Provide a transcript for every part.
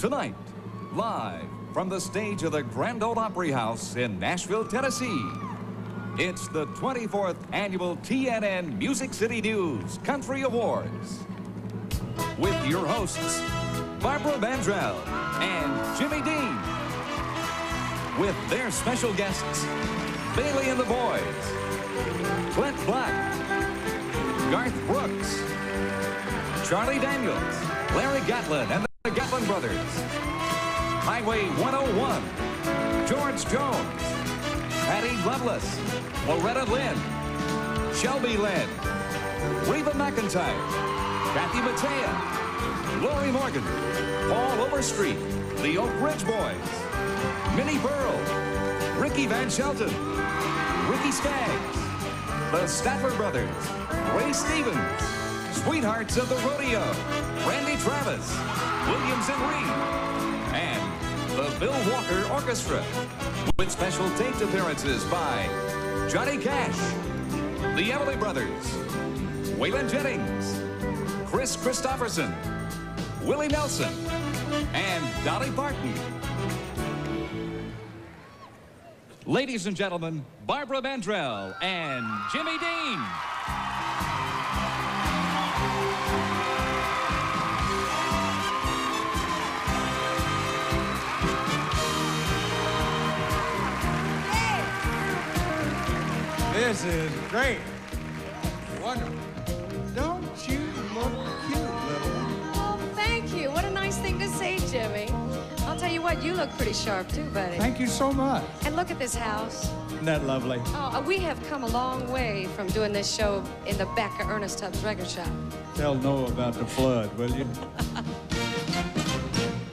Tonight, live from the stage of the Grand Ole Opry House in Nashville, Tennessee, it's the 24th Annual TNN Music City News Country Awards. With your hosts, Barbara Mandrell and Jimmy Dean. With their special guests, Bailey and the Boys, Clint Black, Garth Brooks, Charlie Daniels, Larry Gatlin and the Gatlin Brothers, Highway 101, George Jones, Patty Loveless, Loretta Lynn, Shelby Lynn, Reba McEntire, Kathy Mattea, Lori Morgan, Paul Overstreet, the Oak Ridge Boys, Minnie Burrell, Ricky Van Shelton, Ricky Skaggs, the Statler Brothers, Ray Stevens, Sweethearts of the Rodeo, Randy Travis, Williams and Reed, and the Bill Walker Orchestra, with special taped appearances by Johnny Cash, the Everly Brothers, Waylon Jennings, Chris Christopherson, Willie Nelson, and Dolly Parton. Ladies and gentlemen, Barbara Mandrell and Jimmy Dean. This is great. Wonderful. Don't you look cute, little one? Oh, thank you. What a nice thing to say, Jimmy. I'll tell you what, you look pretty sharp too, buddy. Thank you so much. And look at this house. Isn't that lovely? Oh, we have come a long way from doing this show in the back of Ernest Tubbs' record shop. Tell Noah about the flood, will you?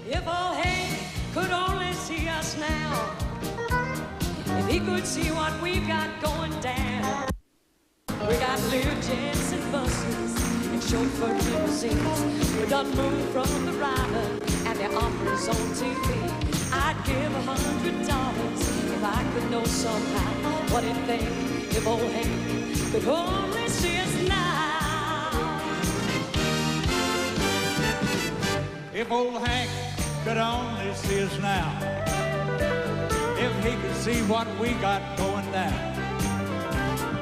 If old Hank could only see us now, if he could see what we've got going down. We got little jets and buses and chauffeur limousines. We done moved from the rider and the opera's on TV. I'd give $100 if I could know somehow what it'd think if old Hank could only see us now. If old Hank could only see us now. If he could see what we got going down.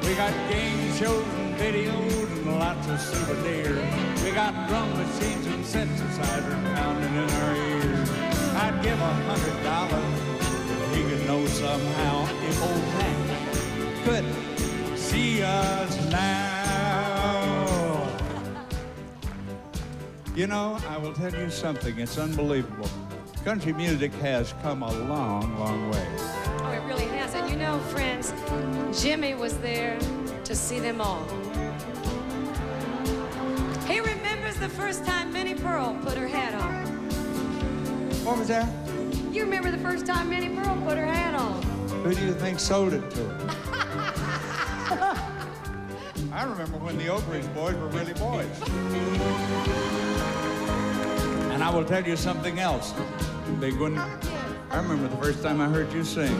We got game shows and videos and lots of souvenirs. We got drum machines and synthesizers pounding in our ears. I'd give $100 if he could know somehow if old Hank could see us now. You know, I will tell you something, it's unbelievable. Country music has come a long, long way. Oh, it really has. And you know, friends, Jimmy was there to see them all. He remembers the first time Minnie Pearl put her hat on. What was that? You remember the first time Minnie Pearl put her hat on. Who do you think sold it to her? I remember when the Oak Ridge Boys were really boys. And I will tell you something else, big one. I remember the first time I heard you sing.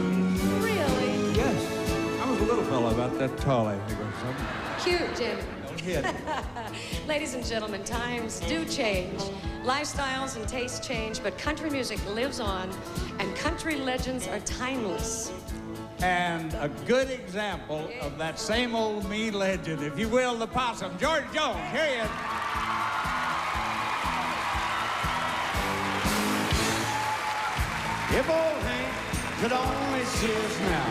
Really? Yes. I was a little fella about that tall, I think, or something. Cute, Jimmy. Don't hit it. Ladies and gentlemen, times do change. Lifestyles and tastes change, but country music lives on, and country legends are timeless. And a good example of that same old me legend, if you will, the possum, George Jones. Here he is. If old Hank could only see us now,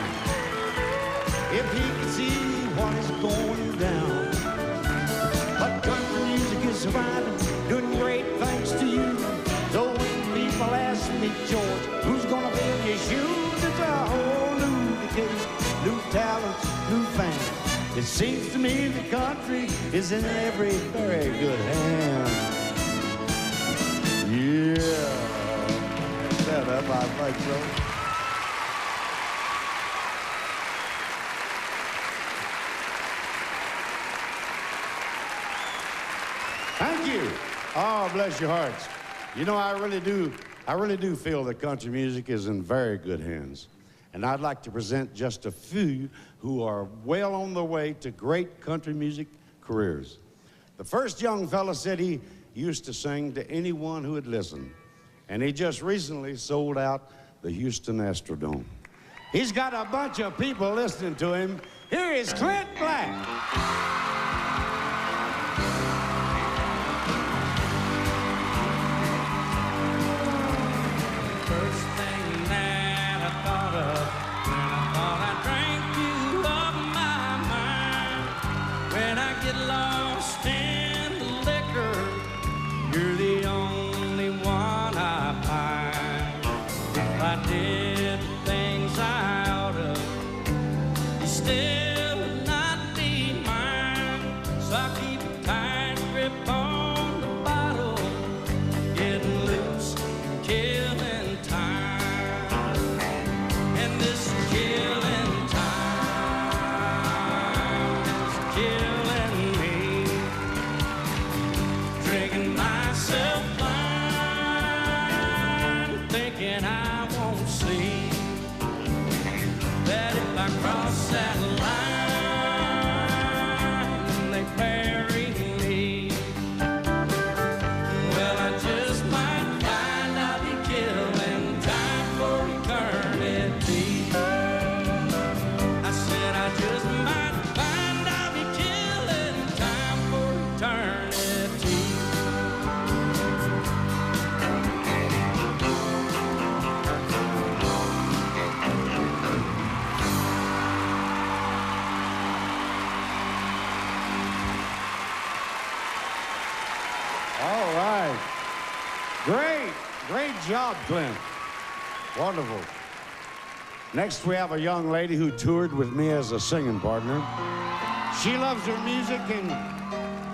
if he could see what is going down. But country music is surviving, doing great thanks to you. So when people ask me, George, who's gonna fill your shoes? It's a whole new case, new talents, new fans. It seems to me the country is in every very good hand. Yeah. Set up, I think so. Thank you. Oh, bless your hearts. You know, I really do feel that country music is in very good hands. And I'd like to present just a few who are well on their way to great country music careers. The first young fella said he used to sing to anyone who would listen. and he just recently sold out the Houston Astrodome. He's got a bunch of people listening to him. Here is Clint Black. First thing that I thought of when I thought I drank you off my mind. When I get lost in the liquor, you're the only one I find. If I did the things I ought to, you still would not be mine. So I keep a tight grip on the bottle, getting loose, killing time. And this killing time is killing me. Drinking myself blind, thinking I won't see that if I cross that line, they bury me. Well, I just might find I'll be killing time for eternity. I said I just might find I'll be killing time for eternity. All right. Great job, Clint. Wonderful. Next, we have a young lady who toured with me as a singing partner. She loves her music, and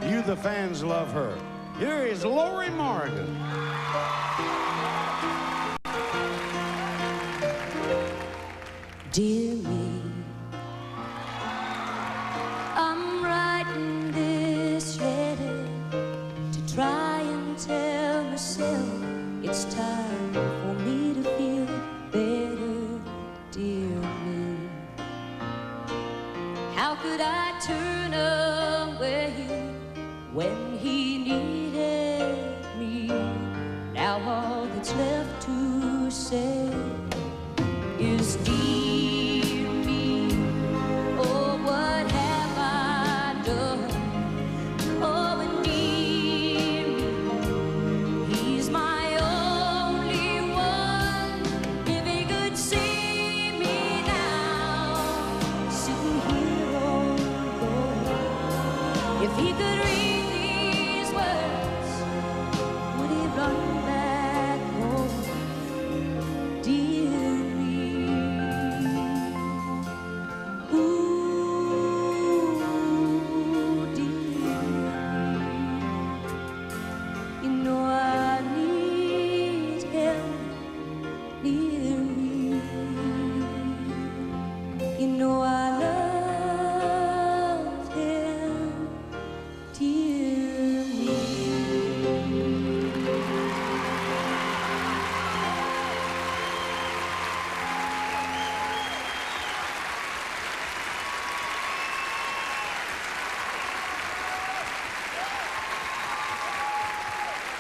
you, the fans, love her. Here is Lori Morgan. Dear me, I'm writing this letter to try and tell myself it's time for me to feel better. Dear me, how could I turn away when he needed me? Now all that's left to say is dear me. Oh, what have I done? Oh, and dear me, he's my only one. If he could see me now, sitting here all alone, if he could read these words, would he run back home? Dear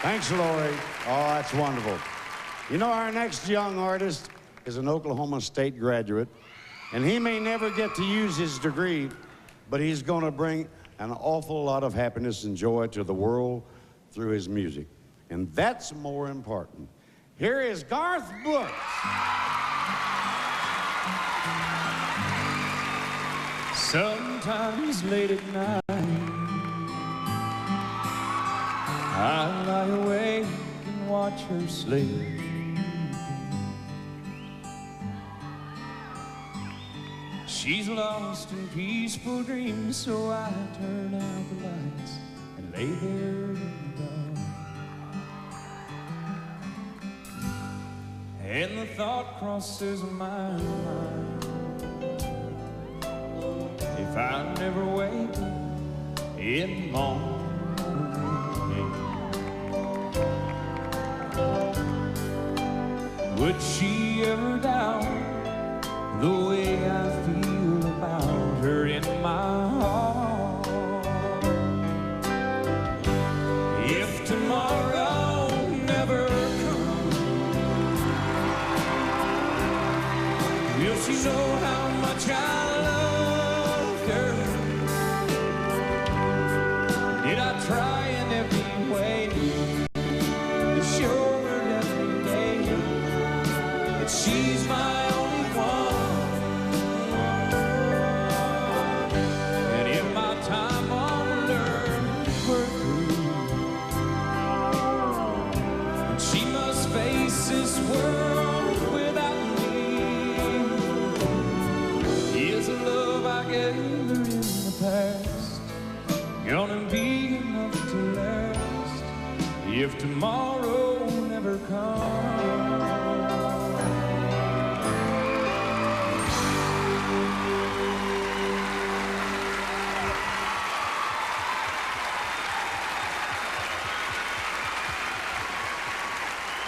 Thanks, Lori. Oh, that's wonderful. You know, our next young artist is an Oklahoma State graduate, and he may never get to use his degree, but he's going to bring an awful lot of happiness and joy to the world through his music. And that's more important. Here is Garth Brooks. Sometimes late at night, I lie awake and watch her sleep. She's lost in peaceful dreams, so I turn out the lights and lay there in the dark. And the thought crosses my mind, if I never wake in the morning, would she ever doubt the way I feel about her in my heart? If tomorrow never comes, know how much I loved her. Did I try in every way to show her every day that she's my only one? And in my time on earth we're through, and she must face this world without me. Is the love I gave her in the past gonna be enough to last if tomorrow never comes?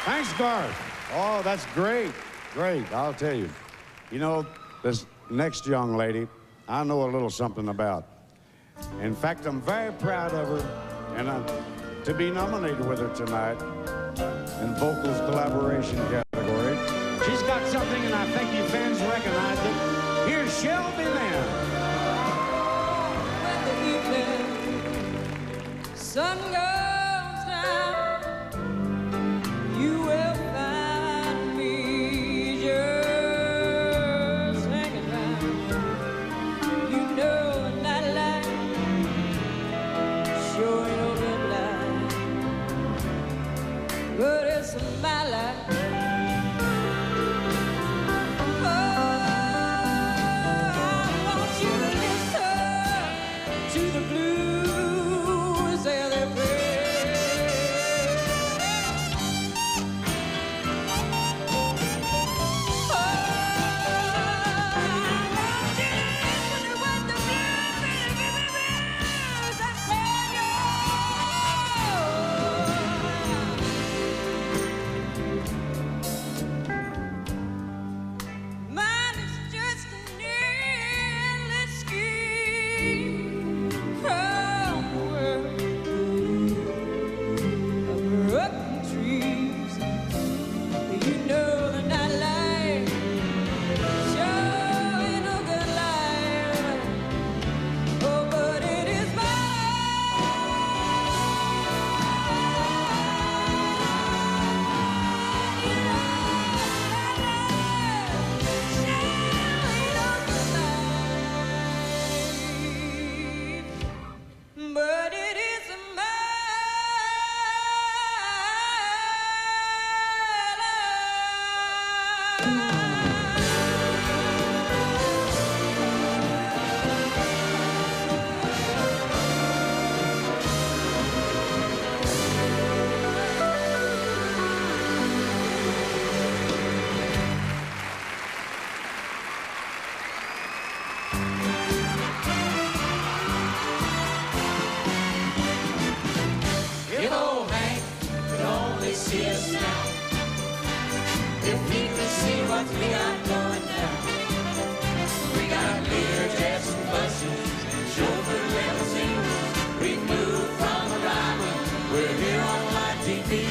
Thanks, Garth. Oh, that's great. Great, I'll tell you. You know, this next young lady, I know a little something about. In fact, I'm very proud of her, and to be nominated with her tonight in vocals collaboration category. She's got something, and I think you fans recognize it. Here's Shelby Lynn. When the evening sun goes down, you will find me just hanging around. You know a nightlight sure ain't no good light, but it's my life. Oh, I want you to listen to the blues as they play. Oh, I want you to listen to what the blues are saying. Mine is just an endless scheme from the world of broken trees. You know the nightlight sure ain't no good life. Oh, but it is but it isn't my If old Hank could only see us now, if he could see what we got going down. We got Lear jets and buses and chauffeur limousines. We moved from a island, we're here on light TV.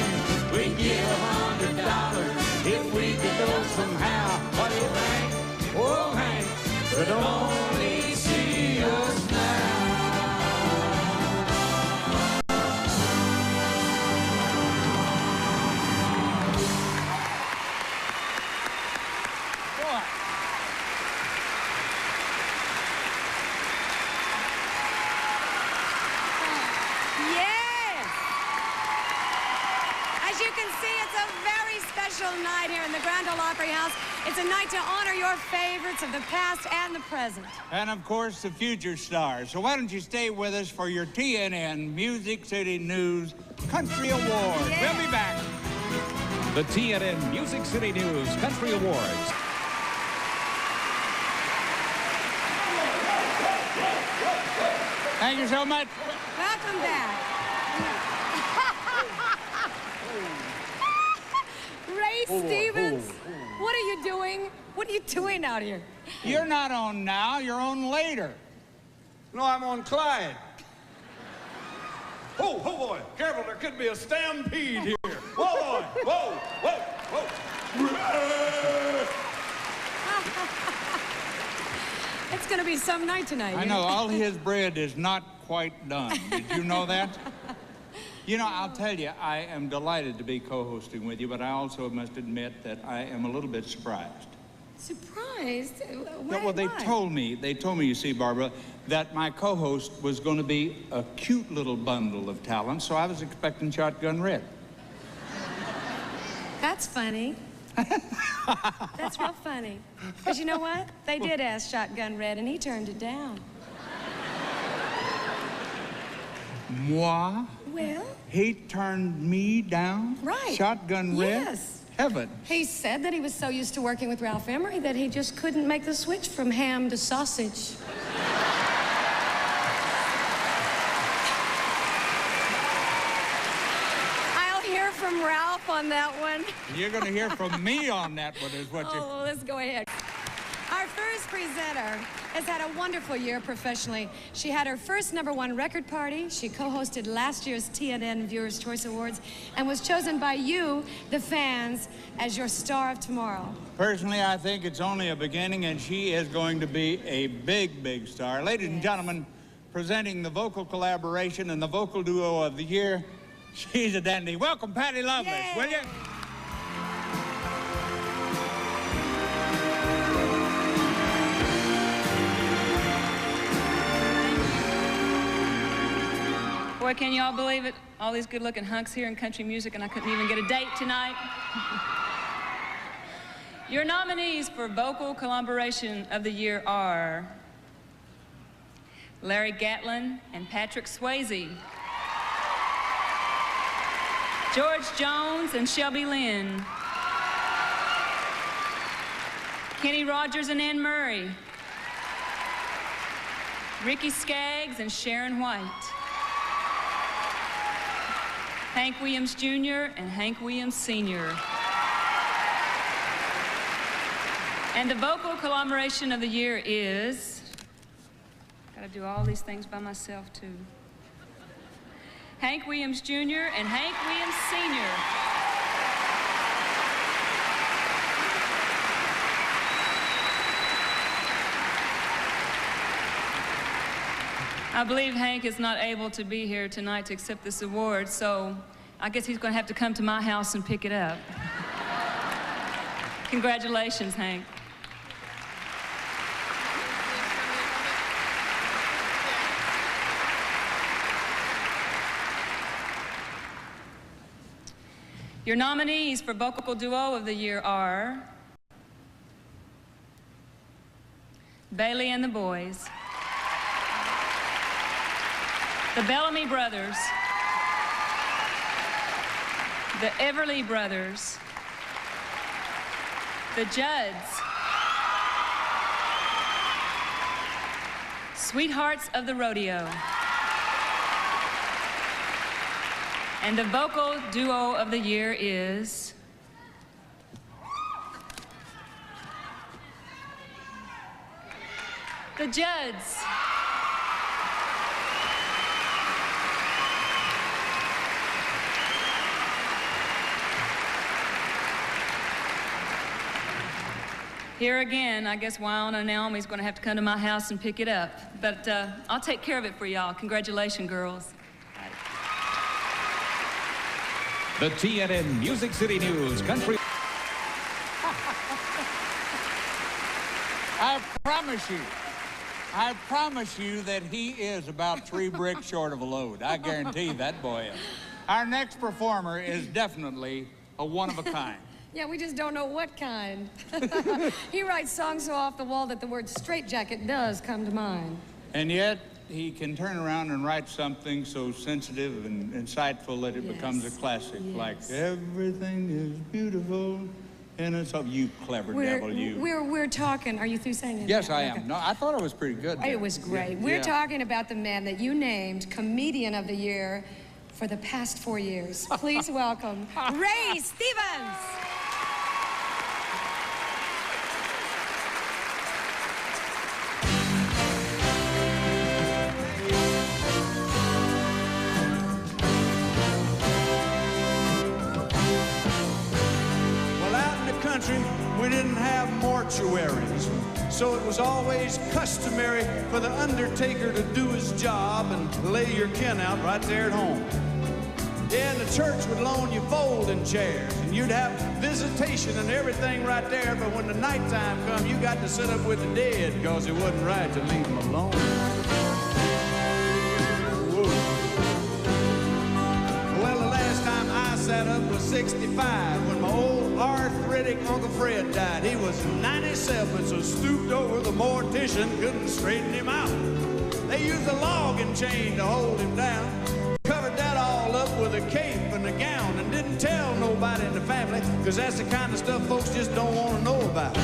We'd give $100 if we could go somehow. But if Hank, old Hank, could only see us now. Yes! As you can see, it's a very special night here in the Grand Ole Opry House. It's a night to honor your favorites of the past and the present. And of course, the future stars. So why don't you stay with us for your TNN Music City News Country Award. Yeah. We'll be back. The TNN Music City News Country Awards. Thank you so much. Welcome back. Ray Stevens, what are you doing? What are you doing out here? You're not on now, you're on later. No, I'm on Clyde. Oh, boy, careful, there could be a stampede here. Whoa, boy, whoa, whoa, whoa. It's going to be some night tonight. I know, all his bread is not quite done. Did you know that? You know, I'll tell you, I am delighted to be co-hosting with you, but I also must admit that I am a little bit surprised. Surprised? Yeah, well, they told me, you see, Barbara, that my co-host was going to be a cute little bundle of talent, so I was expecting Shotgun Red. That's funny. That's real funny. Because you know what? They did ask Shotgun Red, and he turned it down. Moi? Well? He turned me down? Right. Shotgun Red? Yes. Heaven. He said that he was so used to working with Ralph Emery that he just couldn't make the switch from ham to sausage. I'll hear from Ralph on that one. You're going to hear from me on that one, is what you... Oh, well, let's go ahead. Our first presenter has had a wonderful year professionally. She had her first #1 record party. She co-hosted last year's TNN Viewers' Choice Awards and was chosen by you, the fans, as your star of tomorrow. Personally, I think it's only a beginning, and she is going to be a big, big star. Ladies and gentlemen, presenting the vocal collaboration and the vocal duo of the year, she's a dandy. Welcome, Patty Loveless, Yay. will you? Boy, can you all believe it? All these good-looking hunks here in country music, and I couldn't even get a date tonight. Your nominees for Vocal Collaboration of the Year are Larry Gatlin and Patrick Swayze, George Jones and Shelby Lynn, Kenny Rogers and Ann Murray, Ricky Skaggs and Sharon White, Hank Williams Jr. and Hank Williams Sr. And the vocal collaboration of the year is, gotta do all these things by myself too, Hank Williams Jr. and Hank Williams Sr. I believe Hank is not able to be here tonight to accept this award, so I guess he's going to have to come to my house and pick it up. Congratulations, Hank. Your nominees for Vocal Duo of the Year are Bailey and the Boys, the Bellamy Brothers, the Everly Brothers, the Judds, Sweethearts of the Rodeo, and the Vocal Duo of the Year is the Judds. Here again, I guess Wyona and Naomi's going to have to come to my house and pick it up. But I'll take care of it for y'all. Congratulations, girls. The TNN Music City News Country. I promise you that he is about 3 bricks short of a load. I guarantee that boy is. Our next performer is definitely a one-of-a-kind. Yeah, we just don't know what kind. He writes songs so off the wall that the word straitjacket does come to mind. And yet, he can turn around and write something so sensitive and insightful that it becomes a classic, like, everything is beautiful, and it's all, you clever devil, you. We're talking, are you through saying it? Yes, now? I am. Okay. No, I thought it was pretty good. It was great. We're talking about the man that you named Comedian of the Year for the past 4 years. Please welcome Ray Stevens. Well, out in the country, we didn't have mortuaries. So it was always customary for the undertaker to do his job and lay your kin out right there at home. Yeah, and the church would loan you folding chairs, and you'd have visitation and everything right there, but when the nighttime come, you got to sit up with the dead, because it wasn't right to leave them alone. Whoa. Well, the last time I sat up was 65, when my old arthritic Uncle Fred died. He was 97, so stooped over the mortician, couldn't straighten him out. They used a logging chain to hold him down. Covered that all up with a cape and a gown and didn't tell nobody in the family, because that's the kind of stuff folks just don't want to know about. No.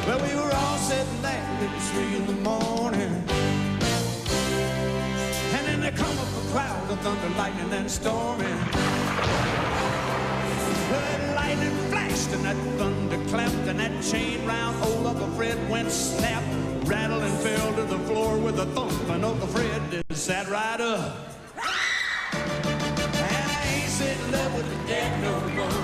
Well, we were all sitting there at 3 in the morning, and then there come up a cloud of thunder, lightning, and storming. Well, that lightning flashed and that thunder clapped and that chain round old Uncle Fred went snap, rattled and fell to the floor with a thump, and Uncle Fred just sat right up. And I ain't sitting up with the dead no more.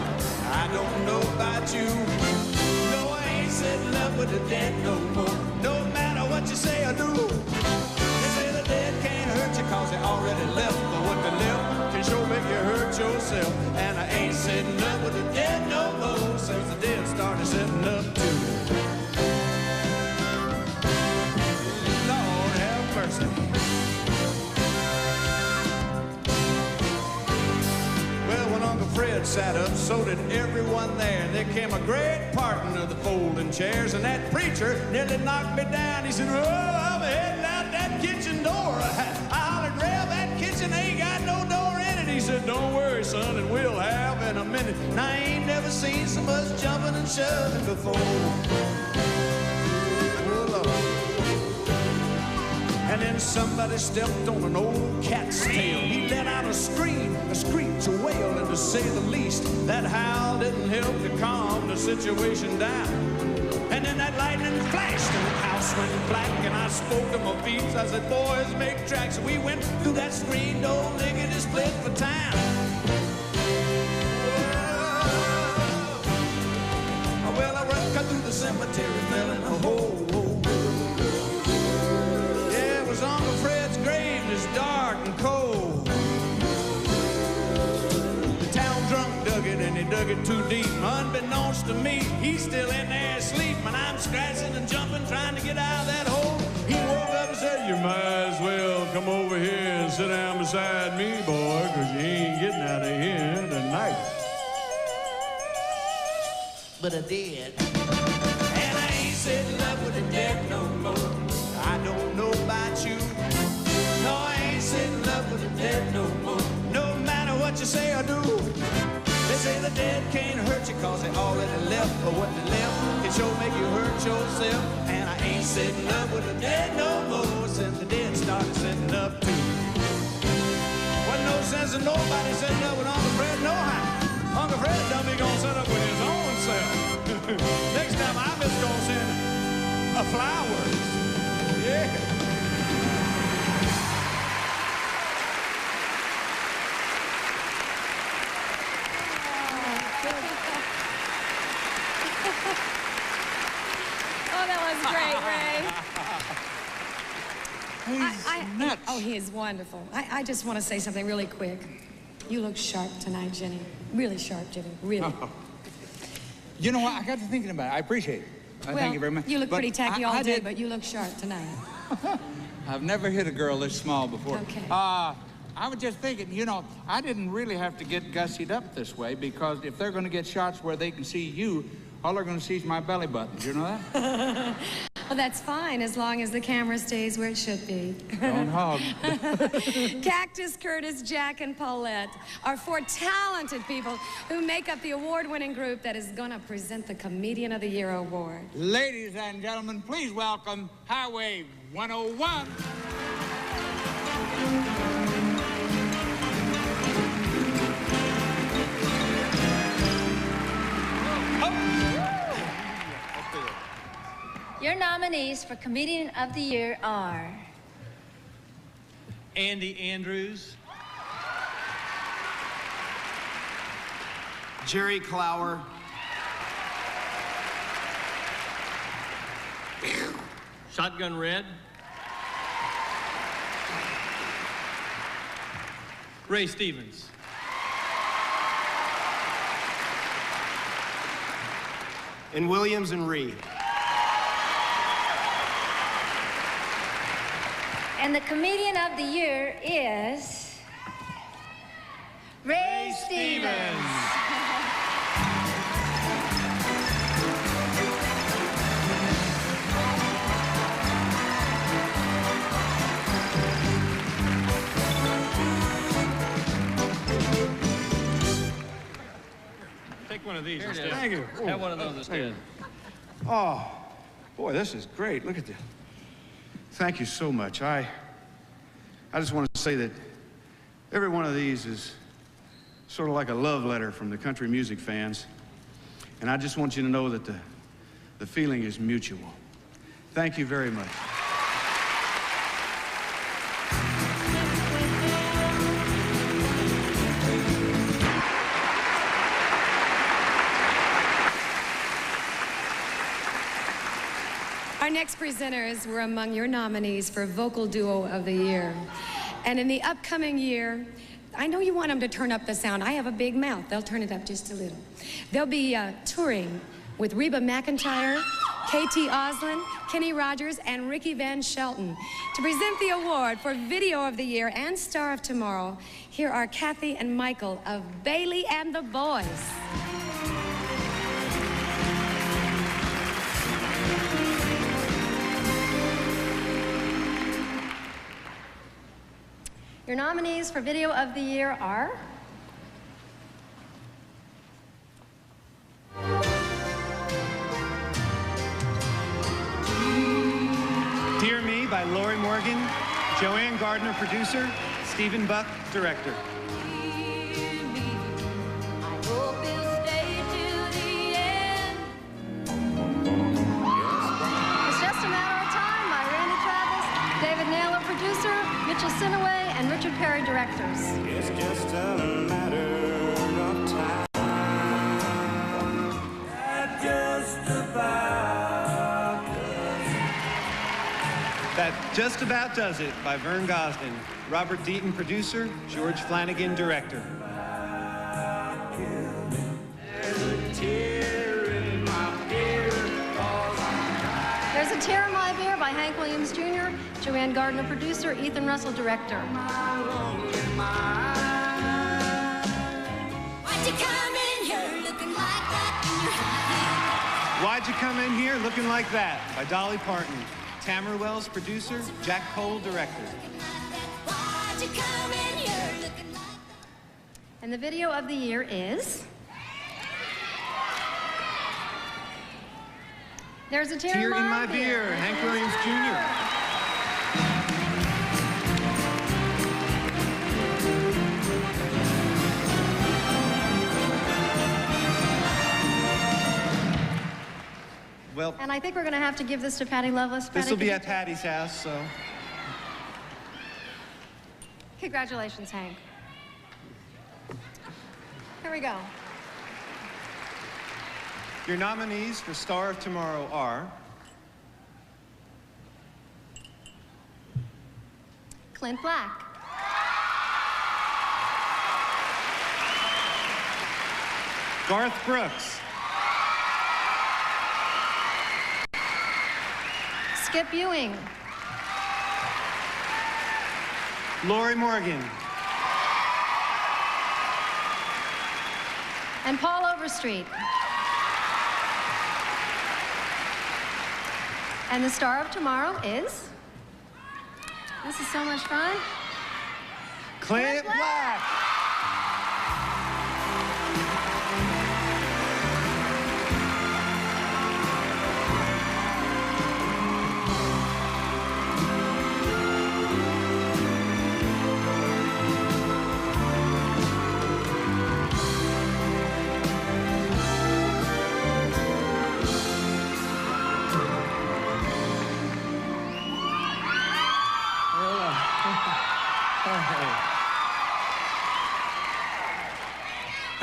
I don't know about you. No, I ain't sitting up with the dead no more. No matter what you say or do. They say the dead can't hurt you cause they already left, but what they left can sure make you hurt yourself. And I ain't sitting up with the dead no more since the dead started sitting up too. Well, when Uncle Fred sat up, so did everyone there. There came a great parting of the folding chairs, and that preacher nearly knocked me down. He said, "Oh, I'm heading out that kitchen door." I hollered, "Rev, that kitchen ain't got no door in it." He said, "Don't worry, son, it will have in a minute." And I ain't never seen so much jumping and shoving before. And then somebody stepped on an old cat's tail. He let out a scream, a screech, a wail, and to say the least, that howl didn't help to calm the situation down. And then that lightning flashed and the house went black, and I spoke to my peeps. I said, "Boys, make tracks." We went through that screen door, lickety split for town. Well, I cut through the cemetery, fell in a hole. Uncle Fred's grave is dark and cold. The town drunk dug it, and he dug it too deep. Unbeknownst to me, he's still in there asleep, and I'm scratching and jumping, trying to get out of that hole. He woke up and said, "You might as well come over here and sit down beside me, boy, because you ain't getting out of here tonight." But I did. And I ain't sitting up with the dead no more. I don't know about you. No, I ain't sitting up with the dead no more. No matter what you say or do. They say the dead can't hurt you cause they already left, but what they left can sure make you hurt yourself. And I ain't sitting up with the dead no more since the dead started sitting up too. Wasn't no sense in nobody sitting up with Uncle Fred no how. Uncle Fred done be gonna sit up with his own self. Next time I'm just gonna send a flowers. Yeah. Oh, that was great, Ray. He's nuts. Oh, he is wonderful. I just want to say something really quick. You look sharp tonight, Jenny. Really sharp, Jenny. Really. Oh. You know what? I got to thinking about it. I appreciate it. Thank you very much. You look pretty tacky all day, did. but you look sharp tonight. I've never hit a girl this small before. Okay. I was just thinking, you know, I didn't really have to get gussied up this way, because if they're going to get shots where they can see you, all they're going to see is my belly buttons. You know that? Well, that's fine, as long as the camera stays where it should be. Don't hog. Cactus, Curtis, Jack, and Paulette are 4 talented people who make up the award-winning group that is going to present the Comedian of the Year award. Ladies and gentlemen, please welcome Highway 101. Your nominees for Comedian of the Year are Andy Andrews, Jerry Clower. Shotgun Red. Ray Stevens. And Williams and Reed. And the comedian of the year is Ray Stevens. Take one of these Here it instead. is. Thank you. Have one of those instead. Oh, boy, this is great. Look at this. Thank you so much. I just want to say that every one of these is sort of like a love letter from the country music fans. And I just want you to know that the feeling is mutual. Thank you very much. Our next presenters were among your nominees for Vocal Duo of the Year. And in the upcoming year, I know you want them to turn up the sound. I have a big mouth. They'll turn it up just a little. They'll be touring with Reba McEntire, KT Oslin, Kenny Rogers, and Ricky Van Shelton. To present the award for Video of the Year and Star of Tomorrow, here are Kathy and Michael of Bailey and the Boys. Your nominees for Video of the Year are Dear Me by Lori Morgan, Joanne Gardner, producer, Stephen Buck, director. It's Just a Matter of Time by Randy Travis, David Naylor, producer, Mitchell Sinaway, and Richard Perry, directors. It's just a matter of time. That Just About Does It by Vern Gosdin, Robert Deaton, producer, George Flanagan, director. There's a Tear in My Beer by Hank Williams Jr., Joanne Gardner, producer, Ethan Russell, director. Why'd you come in here looking like that in your high Why'd You Come In Here Looking Like That by Dolly Parton, Tamara Wells, producer, Jack Cole, director. Why'd you come in here looking like that? And the Video of the Year is There's a Tear in My Beer, Hank Williams Jr. Well, And I think we're going to have to give this to Patty Loveless. this Patty, will be could at Patty's house, so. Congratulations, Hank. Here we go. Your nominees for Star of Tomorrow are Clint Black, Garth Brooks, Skip Ewing, Lori Morgan, and Paul Overstreet. And the Star of Tomorrow is, this is so much fun, Clint Black.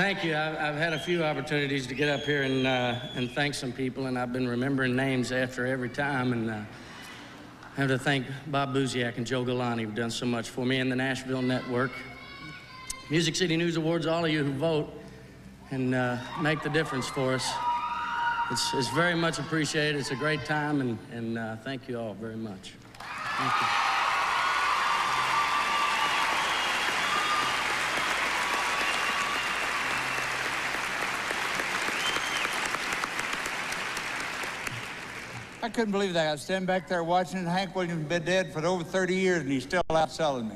Thank you. I've had a few opportunities to get up here and thank some people, and I've been remembering names after every time. And I have to thank Bob Buziak and Joe Galante, who've done so much for me, and the Nashville Network. Music City News Awards, all of you who vote and make the difference for us. It's very much appreciated. It's a great time, and thank you all very much. Thank you. I couldn't believe that. I was standing back there watching it. Hank Williams has been dead for over 30 years, and he's still out selling me.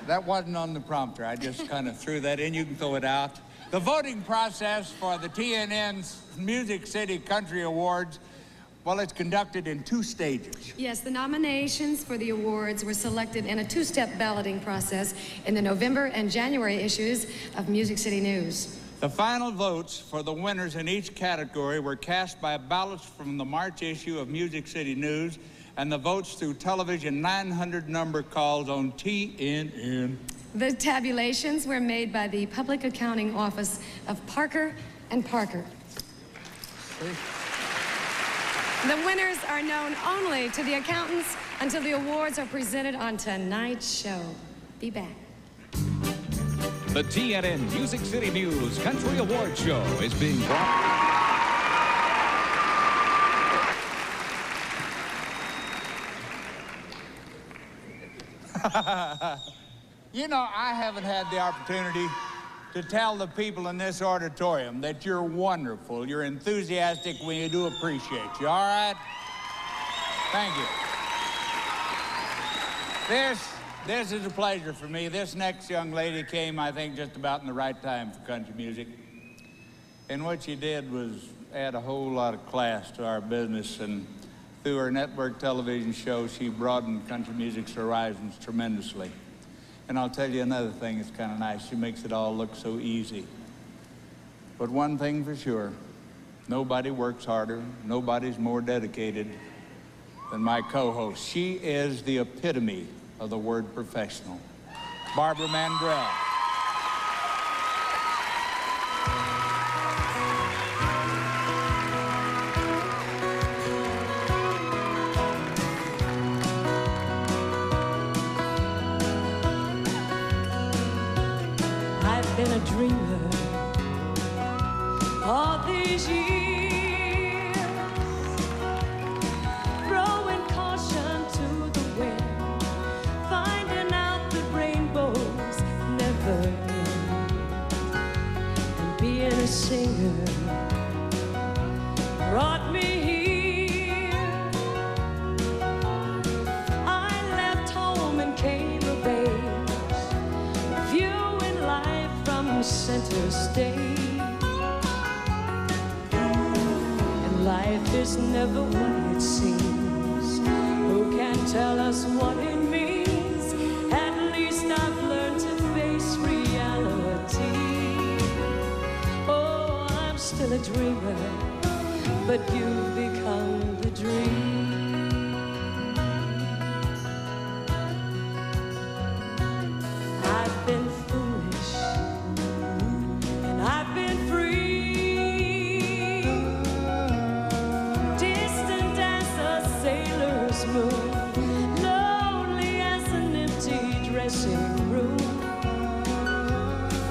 That wasn't on the prompter. I just kind of threw that in. You can throw it out. The voting process for the TNN's Music City Country Awards, well, it's conducted in 2 stages. Yes, the nominations for the awards were selected in a 2-step balloting process in the November and January issues of Music City News. The final votes for the winners in each category were cast by ballots from the March issue of Music City News and the votes through television 900 number calls on TNN. The tabulations were made by the Public Accounting Office of Parker and Parker. The winners are known only to the accountants until the awards are presented on tonight's show. Be back. The TNN Music City News Country Award Show is being brought... You know, I haven't had the opportunity to tell the people in this auditorium that you're wonderful, you're enthusiastic, we do appreciate you, all right? Thank you. This is a pleasure for me. This next young lady came, I think, just about in the right time for country music. And what she did was add a whole lot of class to our business, and through her network television show, she broadened country music's horizons tremendously. And I'll tell you another thing that's kind of nice. She makes it all look so easy. But one thing for sure, nobody works harder, nobody's more dedicated than my co-host. She is the epitome of the word professional. Barbara Mandrell. I've been a dreamer all these years, throwing caution to the wind, finding out that rainbows never end, and being a singer brought me here. I left home and came of age, viewing life from center stage. And life is never what it seems. Who can tell us what it means? At least I've learned to face reality. Oh, I'm still a dreamer, but you've become the dream. I've been foolish, and I've been free, distant as a sailor's moon, lonely as an empty dressing room.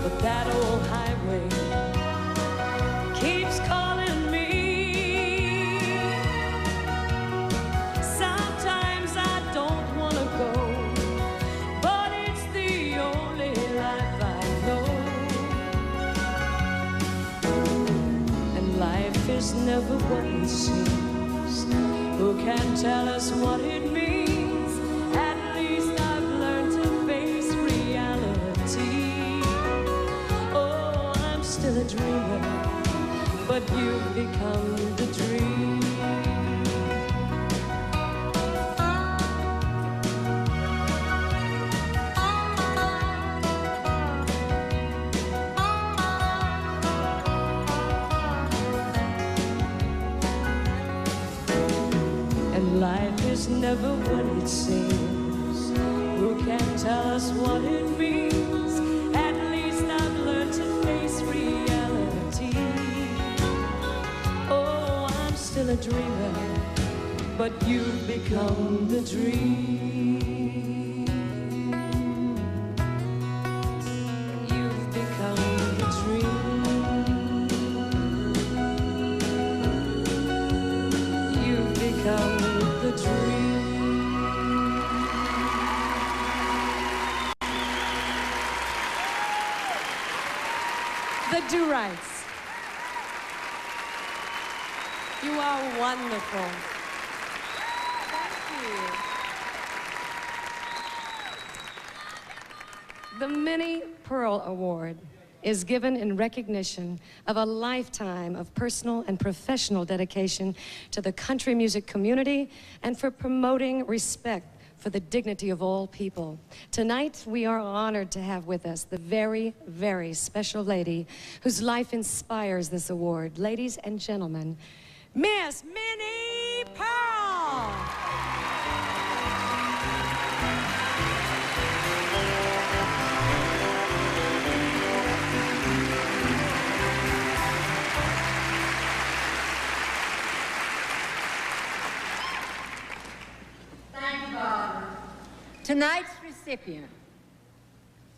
But that old highway keeps calling me. Sometimes I don't want to go, but it's the only life I know. And life is never what it seems. Who can tell us what it means? At least I've learned to face reality. Oh, I'm still a dreamer, but you've become the dream. And life is never what it seems. Who can tell us what it means? At least I've dreamer, but you've become the dream. You've become the dream. You've become the dream. The Do-Rights. You are wonderful. Thank you. The Minnie Pearl Award is given in recognition of a lifetime of personal and professional dedication to the country music community and for promoting respect for the dignity of all people. Tonight, we are honored to have with us the very, very special lady whose life inspires this award. Ladies and gentlemen, Miss Minnie Pearl. Tonight's recipient,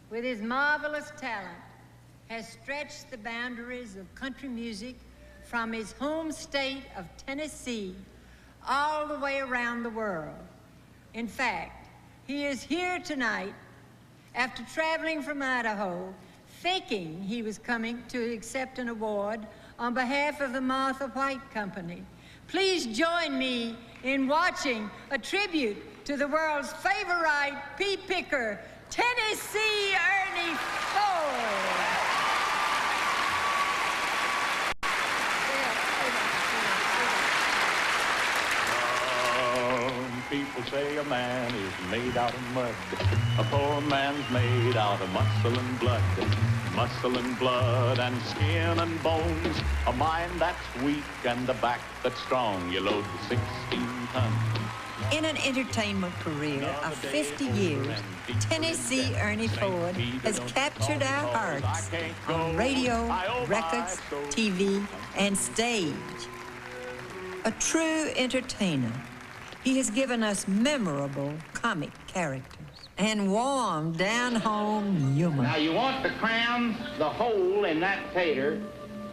with his marvelous talent, has stretched the boundaries of country music from his home state of Tennessee all the way around the world. In fact, he is here tonight after traveling from Idaho, thinking he was coming to accept an award on behalf of the Martha White Company. Please join me in watching a tribute to the world's favorite pea picker, Tennessee Ernie Ford. People say a man is made out of mud. A poor man's made out of muscle and blood. Muscle and blood and skin and bones. A mind that's weak and a back that's strong. You load the 16 tons. In an entertainment career of 50 years, Tennessee Ernie Ford has captured our hearts on radio, records, TV, and stage. A true entertainer, he has given us memorable comic characters and warm, down-home humor. Now you want to cram the hole in that tater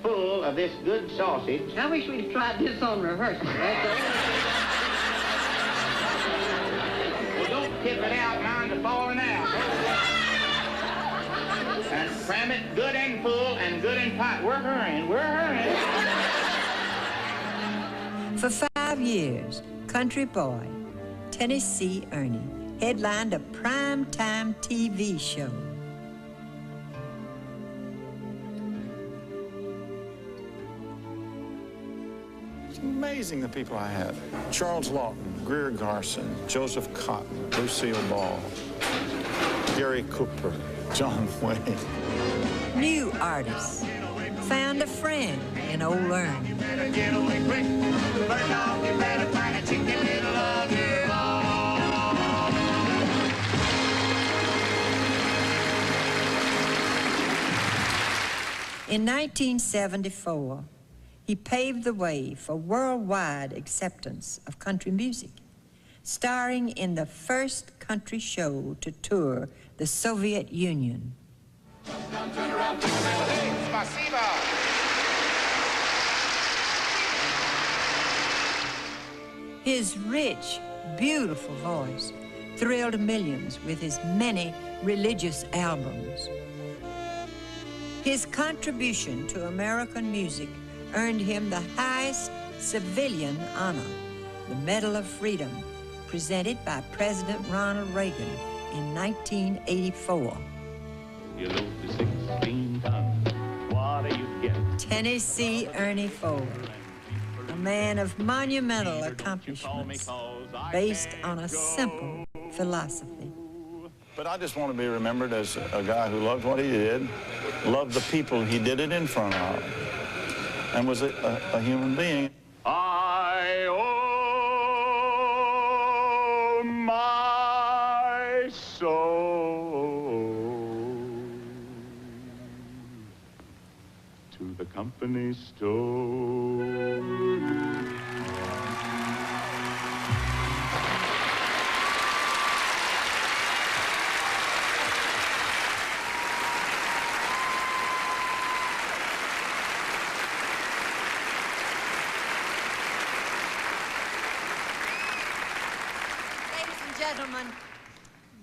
full of this good sausage. I wish we'd tried this on rehearsal. Well, don't tip it out, mind the falling out. And cram it good and full and good and tight. We're hurrying, we're hurrying. For 5 years, country boy Tennessee Ernie headlined a primetime TV show. It's amazing the people I had. Charles Lawton, Greer Garson, Joseph Cotton, Lucille Ball, Gary Cooper, John Wayne. New artists found a friend in old Ernie. In 1974, he paved the way for worldwide acceptance of country music, starring in the first country show to tour the Soviet Union. His rich, beautiful voice thrilled millions with his many religious albums. His contribution to American music earned him the highest civilian honor, the Medal of Freedom, presented by President Ronald Reagan in 1984. You load the 16 tons. What do you get? Tennessee Ernie Ford, a man of monumental accomplishments based on a simple philosophy. But I just want to be remembered as a guy who loved what he did, loved the people he did it in front of, and was a human being. I owe my soul to the company store.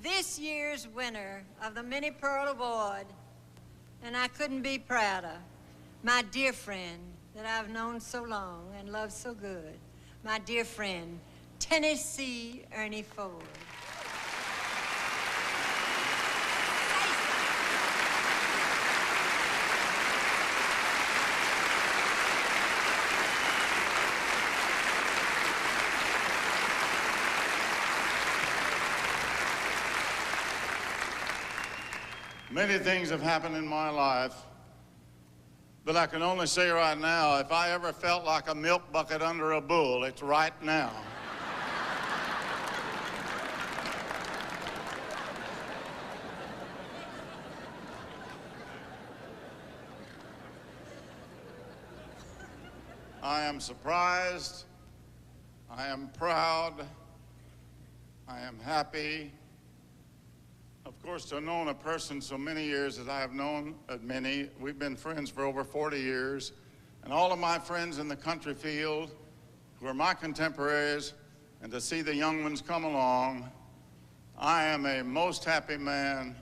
this year's winner of the Minnie Pearl Award, and I couldn't be prouder, my dear friend that I've known so long and loved so good, my dear friend, Tennessee Ernie Ford. Many things have happened in my life, but I can only say right now, if I ever felt like a milk bucket under a bull, it's right now. I am surprised, I am proud, I am happy. Of course, to have known a person so many years as I have known Minnie, we've been friends for over 40 years, and all of my friends in the country field who are my contemporaries, and to see the young ones come along, I am a most happy man,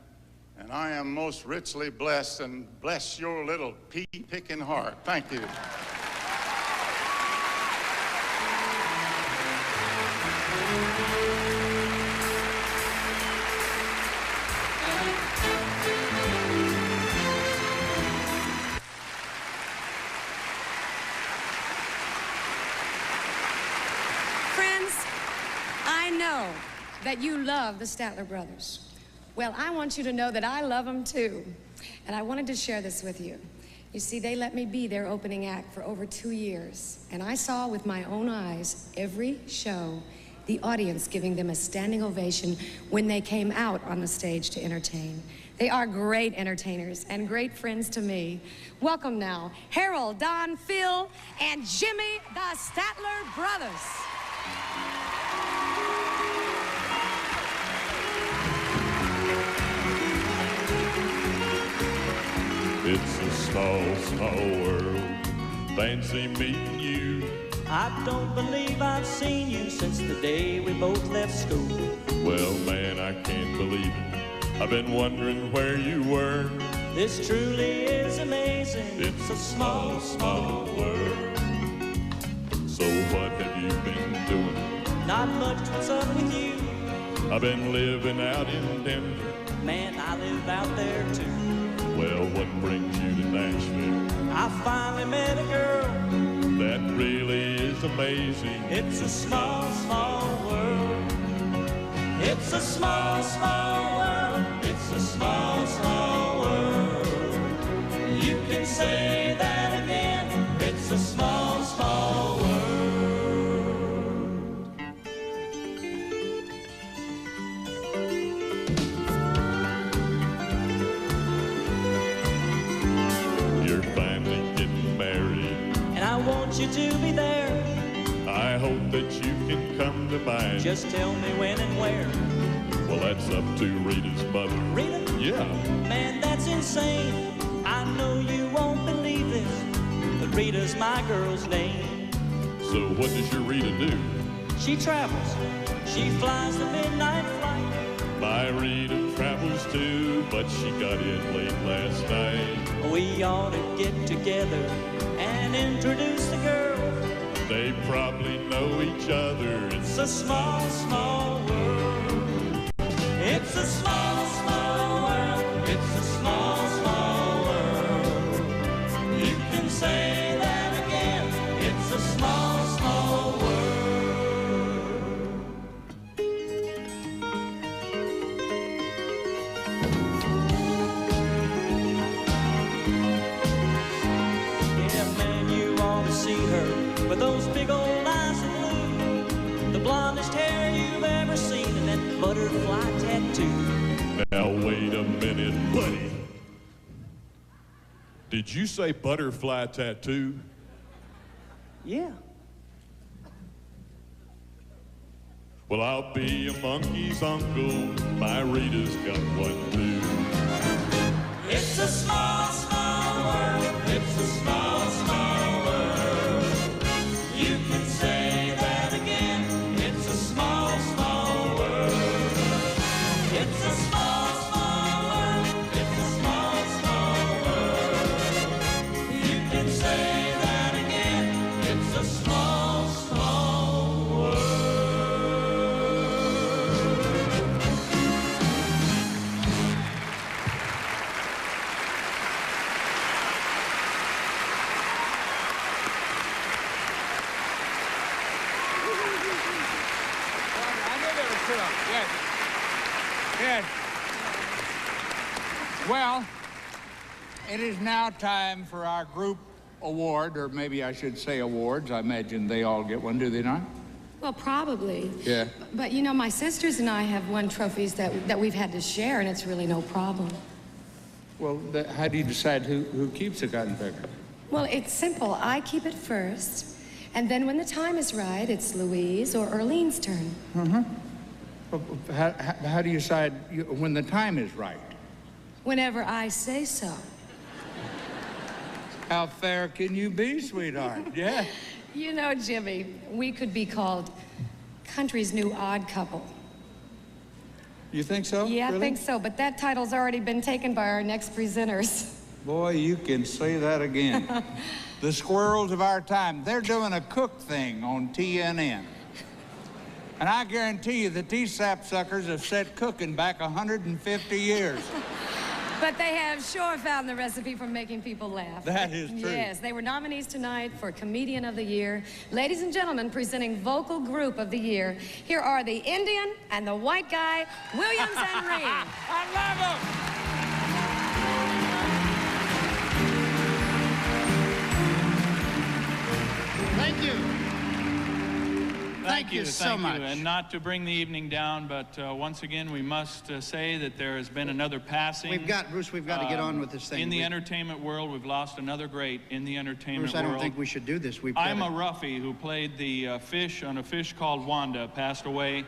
and I am most richly blessed, and bless your little pea-picking heart. Thank you. That you love the Statler brothers. Well, I want you to know that I love them too. And I wanted to share this with you. You see, they let me be their opening act for over 2 years. And I saw with my own eyes every show, the audience giving them a standing ovation when they came out on the stage to entertain. They are great entertainers and great friends to me. Welcome now, Harold, Don, Phil, and Jimmy, the Statler brothers. It's a small, small world. Fancy meeting you. I don't believe I've seen you since the day we both left school. Well, man, I can't believe it. I've been wondering where you were. This truly is amazing. It's a small, small world. So what have you been doing? Not much. What's up with you? I've been living out in Denver. Man, I live out there too. Well, what brings you to Nashville? I finally met a girl. That really is amazing. It's a small, small world. It's a small, small world. It's a small, small world. You can say that again. It's a small, small world. You to be there. I hope that you can come to mine. Just tell me when and where. Well, that's up to Rita's mother. Rita? Yeah. Man, that's insane. I know you won't believe this, but Rita's my girl's name. So what does your Rita do? She travels. She flies the midnight flight. My Rita travels too, but she got in late last night. We ought to get together and introduce the girl. They probably know each other. It's a small, small world. It's a small, small world. It's a small, small world. You can say that again. It's a small, small world. With those big old eyes of blue, the blondest hair you've ever seen, and that butterfly tattoo. Now wait a minute, buddy. Did you say butterfly tattoo? Yeah. Well, I'll be a monkey's uncle. My Rita's got one too. It's a small, small world. It's a small, small world. You can say that again. It's a small, small world. It's Well, it is now time for our group award, or maybe I should say awards. I imagine they all get one, do they not? Well, probably. Yeah. But you know, my sisters and I have won trophies that we've had to share, and it's really no problem. Well, how do you decide who keeps the cotton picker? Well, it's simple. I keep it first, and then when the time is right, it's Louise or Earlene's turn. Mm-hmm. How do you decide when the time is right? Whenever I say so. How fair can you be, sweetheart? Yeah. You know, Jimmy, we could be called country's new odd couple. You think so? Yeah, really? I think so, but that title's already been taken by our next presenters. Boy, you can say that again. The squirrels of our time, they're doing a cook thing on TNN. And I guarantee you that these sapsuckers have set cooking back 150 years. But they have sure found the recipe for making people laugh. That is true. Yes, they were nominees tonight for Comedian of the Year. Ladies and gentlemen, presenting Vocal Group of the Year, here are the Indian and the white guy, Williams and Reed. I love them! Thank you. Thank you so much. And not to bring the evening down, but once again, we must say that there has been another passing. Bruce, we've got to get on with this thing. In the entertainment world, we've lost another great in the entertainment Bruce, world. I don't think we should do this. I'm a roughie who played the fish on A Fish Called Wanda, passed away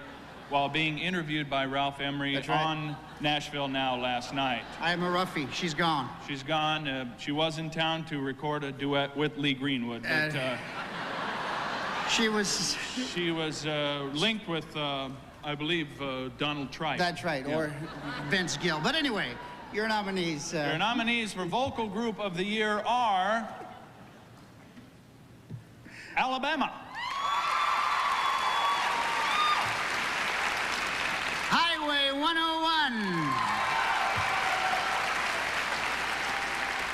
while being interviewed by Ralph Emery on Nashville Now last night. I am a roughie. She's gone. She's gone. She was in town to record a duet with Lee Greenwood, but she was linked with, I believe, Donald Trite. That's right, Yeah. or Vince Gill. But anyway, your nominees. Your nominees for Vocal Group of the Year are Alabama. Highway 101.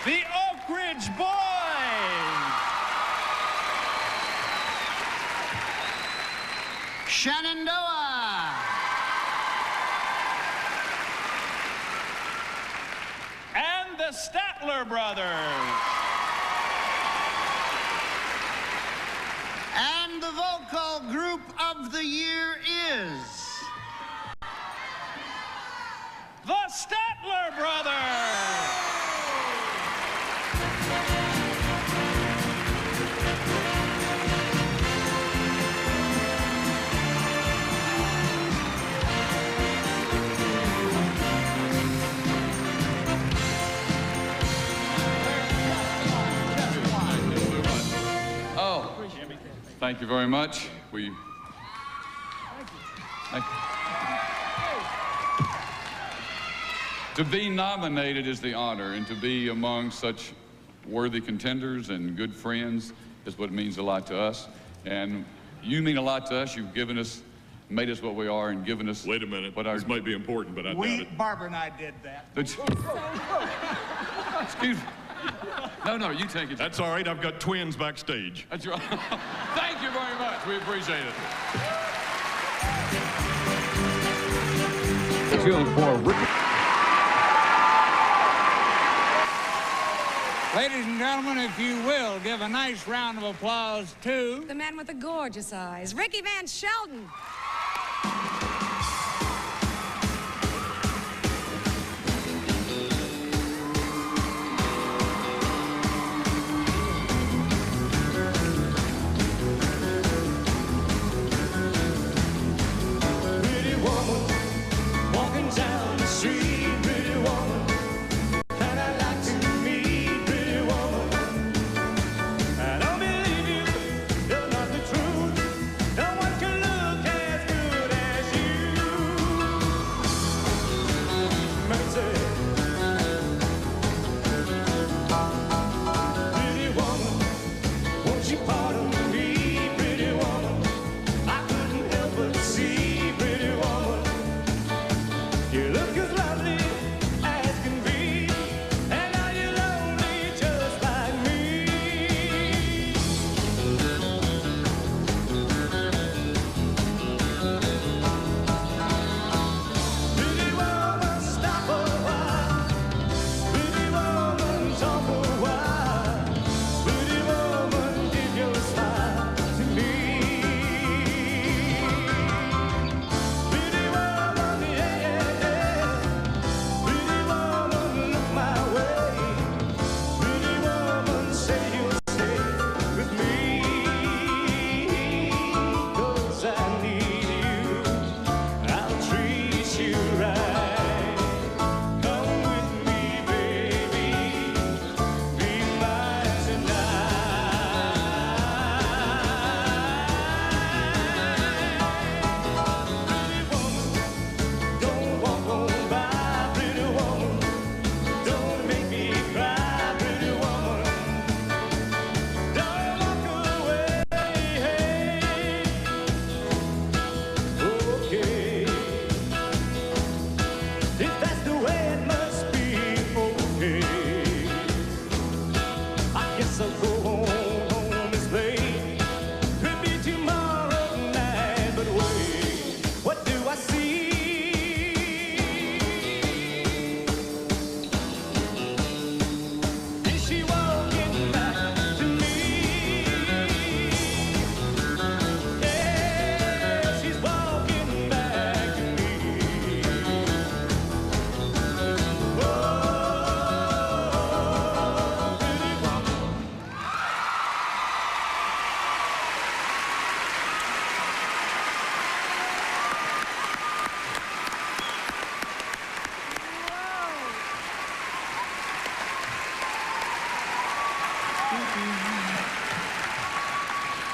The Oak Ridge Boys. Shenandoah. And the Statler Brothers. And the Vocal Group of the Year is... The Statler Brothers. Oh, thank you very much. Thank you. To be nominated is the honor, and to be among such worthy contenders and good friends is what means a lot to us. And you mean a lot to us. You've given us, made us what we are, and given us. Wait a minute. What our, this might be important, but I doubt it. Barbara and I did that. Excuse me. No, you take it. That's all right. I've got twins backstage. That's right. Thank you very much. We appreciate it. Ladies and gentlemen, if you will, give a nice round of applause to... The man with the gorgeous eyes, Ricky Van Shelton. Pretty woman, walking down the street, pretty woman, and I'd like to meet pretty woman. I don't believe you, you're not the truth. No one can look as good as you. Mercy. Pretty woman, won't you pardon me, pretty woman? I couldn't help but see, pretty woman. You look as lovely as can be, and now you're lonely just like me. Pretty woman, stop a while.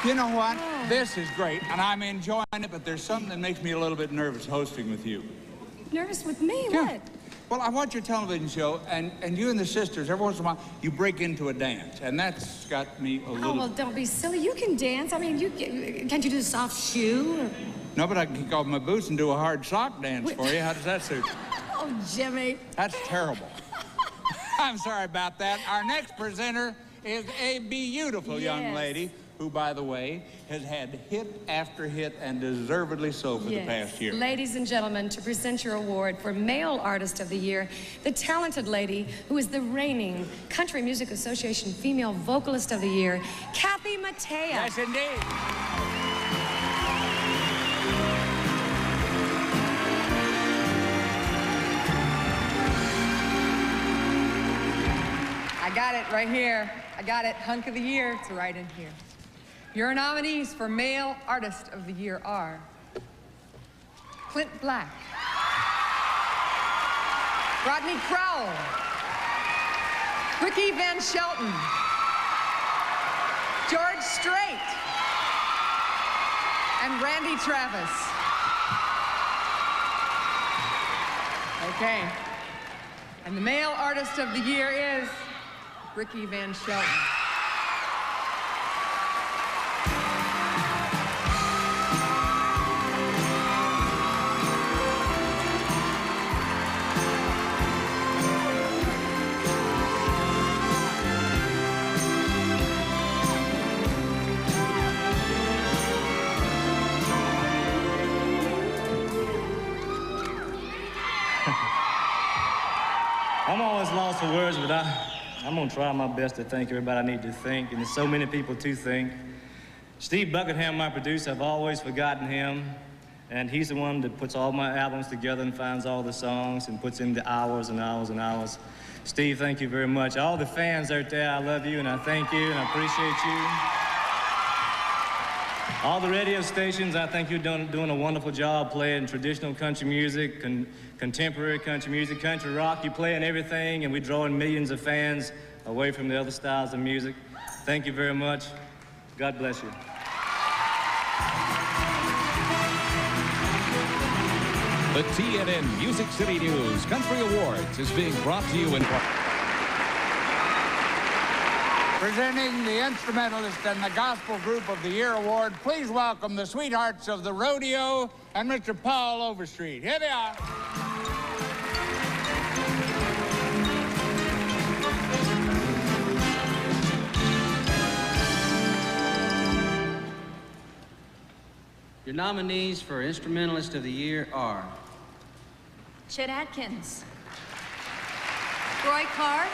You know what? This is great, and I'm enjoying it, but there's something that makes me a little bit nervous hosting with you. Nervous with me? Yeah. What? Well, I watch your television show, and you and the sisters, every once in a while, you break into a dance, and that's got me a little... Oh, well, don't be silly. You can dance. I mean, can't you do a soft shoe? Or... No, but I can kick off my boots and do a hard sock dance for you. How does that suit? Oh, Jimmy. That's terrible. I'm sorry about that. Our next presenter is a beautiful young lady who, by the way, has had hit after hit and deservedly so for the past year. Ladies and gentlemen, to present your award for Male Artist of the Year, the talented lady who is the reigning Country Music Association Female Vocalist of the Year, Kathy Mattea. Yes, indeed. I got it right here. I got it. Hunk of the Year. It's right in here. Your nominees for Male Artist of the Year are Clint Black, Rodney Crowell, Ricky Van Shelton, George Strait, and Randy Travis. Okay. And the Male Artist of the Year is Ricky Van Shelton. I'm always lost for words, but I'm gonna try my best to thank everybody I need to thank, and there's so many people to thank. Steve Buckingham, my producer, I've always forgotten him, and he's the one that puts all my albums together and finds all the songs and puts in the hours and hours and hours. Steve, thank you very much. All the fans out there, I love you, and I thank you, and I appreciate you. All the radio stations, I think you're doing a wonderful job playing traditional country music, contemporary country music, country rock. You playing everything, and we're drawing millions of fans away from the other styles of music. Thank you very much. God bless you. The TNN Music City News Country Awards is being brought to you in... Presenting the Instrumentalist and the Gospel Group of the Year Award, please welcome the sweethearts of the rodeo and Mr. Paul Overstreet. Here they are. Your nominees for Instrumentalist of the Year are Chet Atkins, Roy Carr,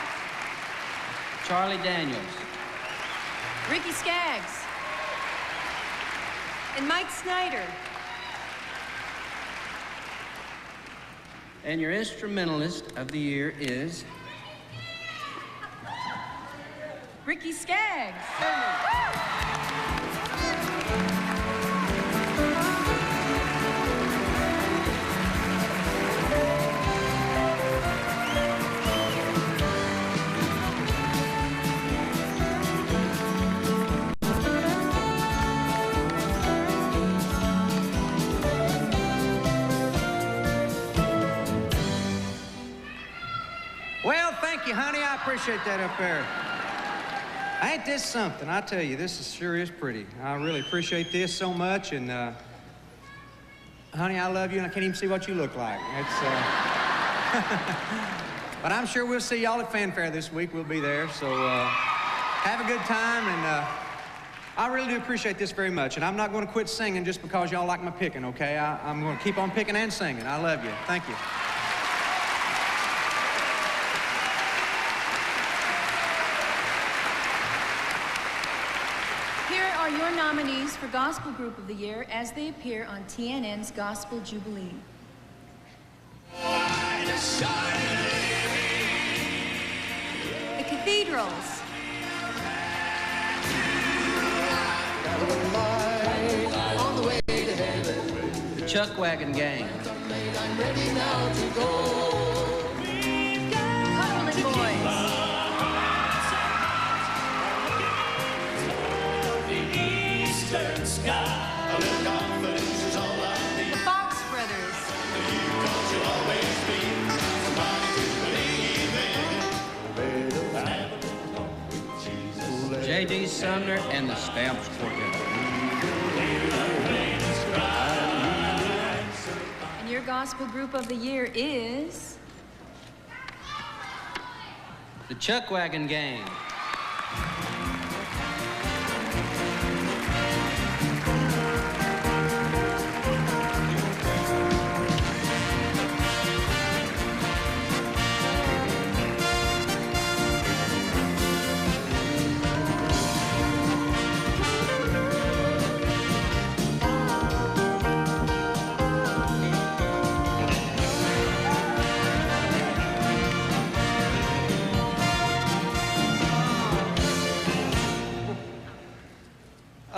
Charlie Daniels, Ricky Skaggs, and Mike Snyder. and your Instrumentalist of the Year is Ricky Skaggs. Well, thank you, honey. I appreciate that up there. Ain't this something? I tell you, this sure is pretty. I really appreciate this so much, and honey, I love you, and I can't even see what you look like. It's but I'm sure we'll see y'all at Fanfare this week. We'll be there, so have a good time, and I really do appreciate this very much. And I'm not going to quit singing just because y'all like my picking, okay? I'm going to keep on picking and singing. I love you. Thank you. Your nominees for Gospel Group of the Year as they appear on TNN's Gospel Jubilee. The Cathedrals. the Chuck Wagon Gang, Holland Boys. J.D. Sumner and the Stamps Quartet. And your gospel group of the year is... The Chuck Wagon Gang.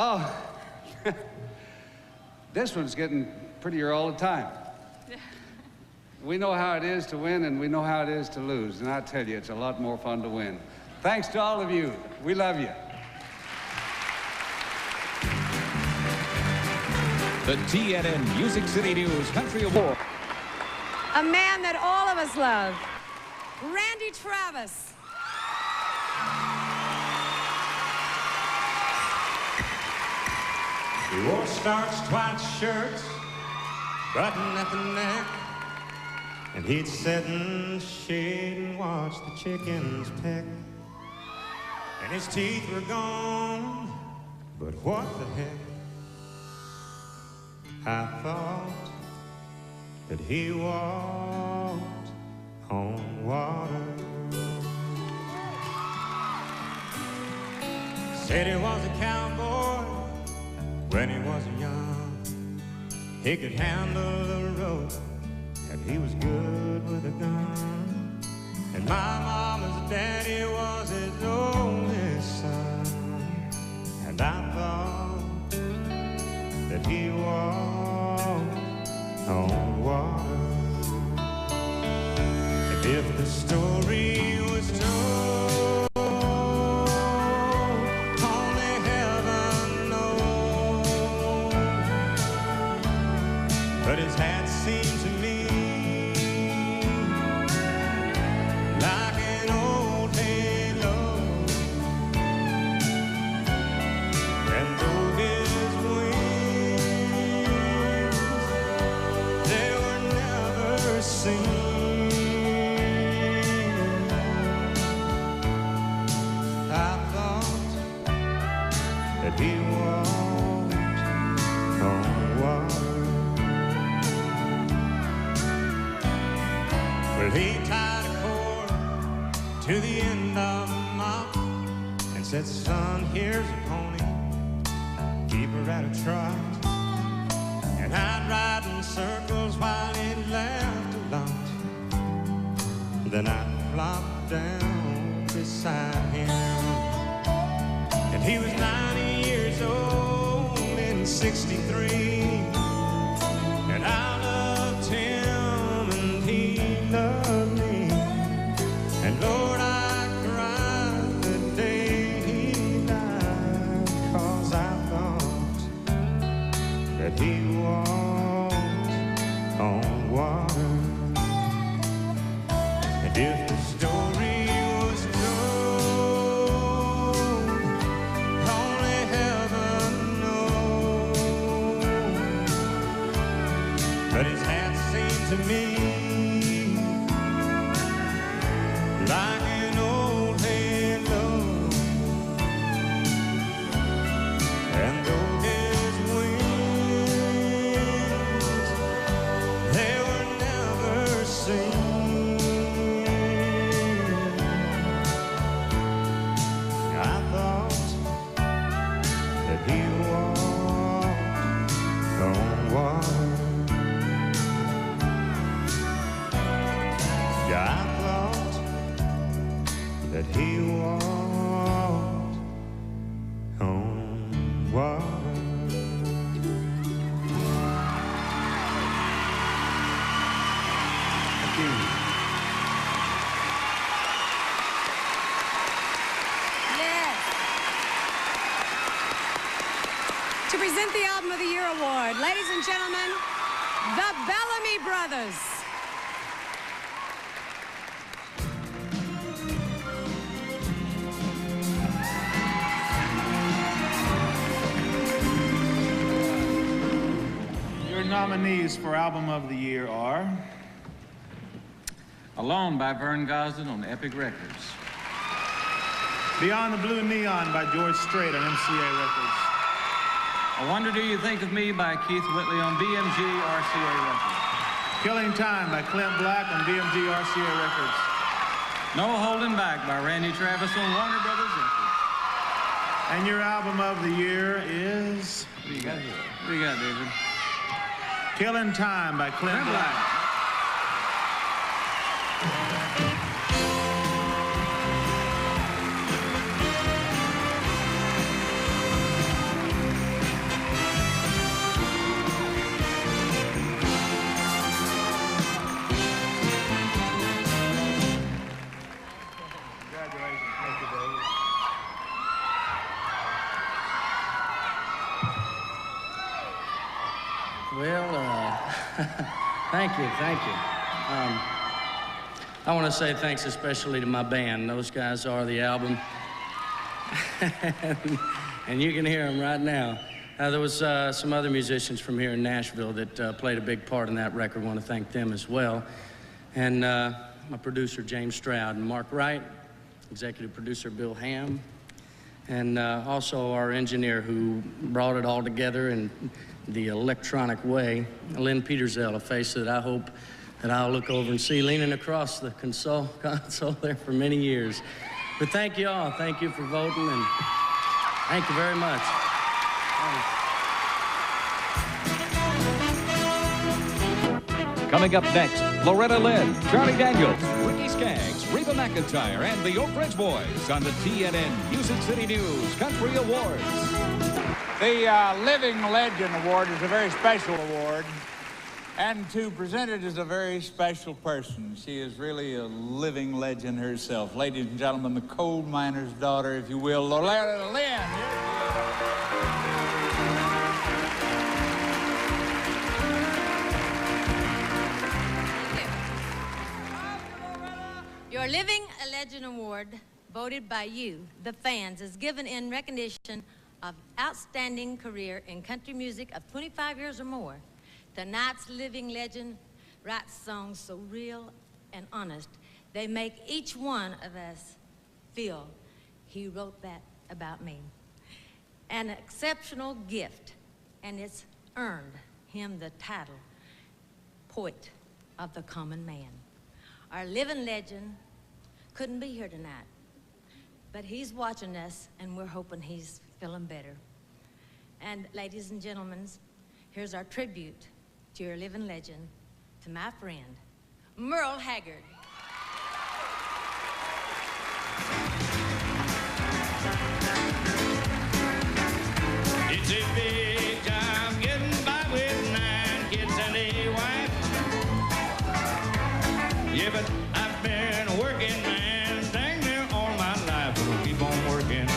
Oh, this one's getting prettier all the time. We know how it is to win, and we know how it is to lose. And I tell you, it's a lot more fun to win. Thanks to all of you. We love you. The TNN Music City News Country Award. A man that all of us love, Randy Travis. He wore starched white shirts, button at the neck, and he'd sit in the shade and watch the chickens peck. And his teeth were gone, but what the heck? I thought that he walked on water. Said he was a cowboy when he was young. He could handle the rope, and he was good with a gun. And my mama's daddy was his only son. And I thought that he walked on water. And if the story was told, but his hat seemed to me like an old halo. And though his wings, they were never seen, I thought that he walked on water. Well, he tied a cord to the end of the mop and said, son, here's a pony, keep her at a trot. And I'd ride in circles while he laughed a lot. Then I'd flop down beside him. And he was 90 years old in 63. And I loved him and he loved me. And Lord, I cried the day he died, 'cause I thought that he walked on water. And if the story was told, only heaven knows. But his hat seemed to me like an old halo. And though his wings, they were never seen, I thought that he walked on water. Yeah, I thought that he walked on water. Thank you. Yes. To present the Album of the Year award, ladies and gentlemen, the Bellamy Brothers. nominees for Album of the Year are Alone by Vern Gosdin on Epic Records. Beyond the Blue Neon by George Strait on MCA Records. I Wonder Do You Think of Me by Keith Whitley on BMG RCA Records. Killing Time by Clint Black on BMG RCA Records. No Holding Back by Randy Travis on Warner Brothers Records. And your album of the year is... What do you got here? What do you got, David? Killing Time by Clint Black. Thank you. I want to say thanks especially to my band. Those guys are the album. And you can hear them right now. There was some other musicians from here in Nashville that played a big part in that record. I want to thank them as well. And my producer, James Stroud, and Mark Wright, executive producer, Bill Ham, and also our engineer who brought it all together in the electronic way, Lynn Petersell, a face that I hope that I'll look over and see leaning across the console there for many years. But thank you all. Thank you for voting, and thank you very much. Coming up next, Loretta Lynn, Charlie Daniels, Ricky Skaggs, Reba McEntire, and the Oak Ridge Boys on the TNN Music City News Country Awards. The Living Legend Award is a very special award, and to present it is a very special person. She is really a living legend herself. Ladies and gentlemen, the coal miner's daughter, if you will, Loretta Lynn. Your Living a Legend Award, voted by you, the fans, is given in recognition of outstanding career in country music of 25 years or more. Tonight's living legend writes songs so real and honest, they make each one of us feel he wrote that about me. An exceptional gift, and it's earned him the title, Poet of the Common Man. Our living legend couldn't be here tonight, but he's watching us, and we're hoping he's feeling better. And ladies and gentlemen, here's our tribute to your living legend, to my friend, Merle Haggard. It's a big job getting by with 9 kids and a wife. Yeah, but I've been working, man, dang near all my life. We'll keep on working.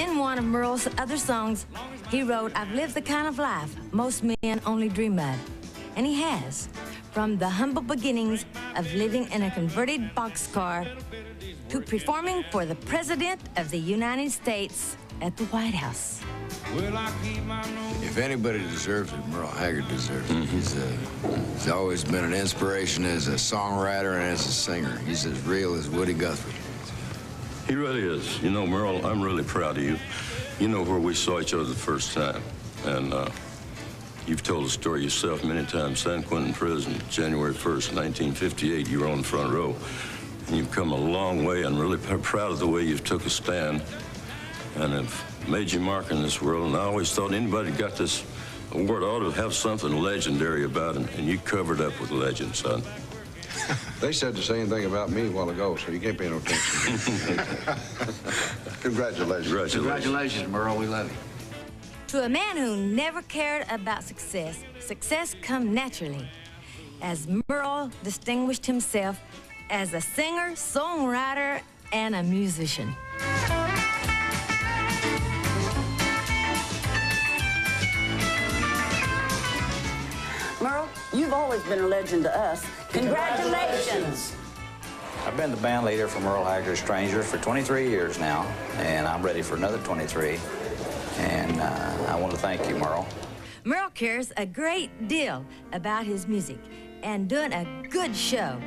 In one of Merle's other songs, he wrote, I've lived the kind of life most men only dream of. And he has. From the humble beginnings of living in a converted boxcar to performing for the President of the United States at the White House. If anybody deserves it, Merle Haggard deserves it. He's always been an inspiration as a songwriter and as a singer. He's as real as Woody Guthrie. He really is. You know, Merle, I'm really proud of you. You know where we saw each other the first time, and you've told the story yourself many times. San Quentin Prison, January 1st, 1958, you were on the front row. And you've come a long way. I'm really proud of the way you've took a stand and have made your mark in this world. And I always thought anybody who got this award ought to have something legendary about him, and you covered up with legend, son. They said the same thing about me a while ago, so you can't pay no attention. Congratulations. Congratulations, Merle. We love you. To a man who never cared about success, success come naturally, as Merle distinguished himself as a singer, songwriter, and a musician. Merle, you've always been a legend to us. Congratulations. I've been the band leader for Merle Haggard Stranger for 23 years now, and I'm ready for another 23. And I want to thank you, Merle. Merle cares a great deal about his music and doing a good show.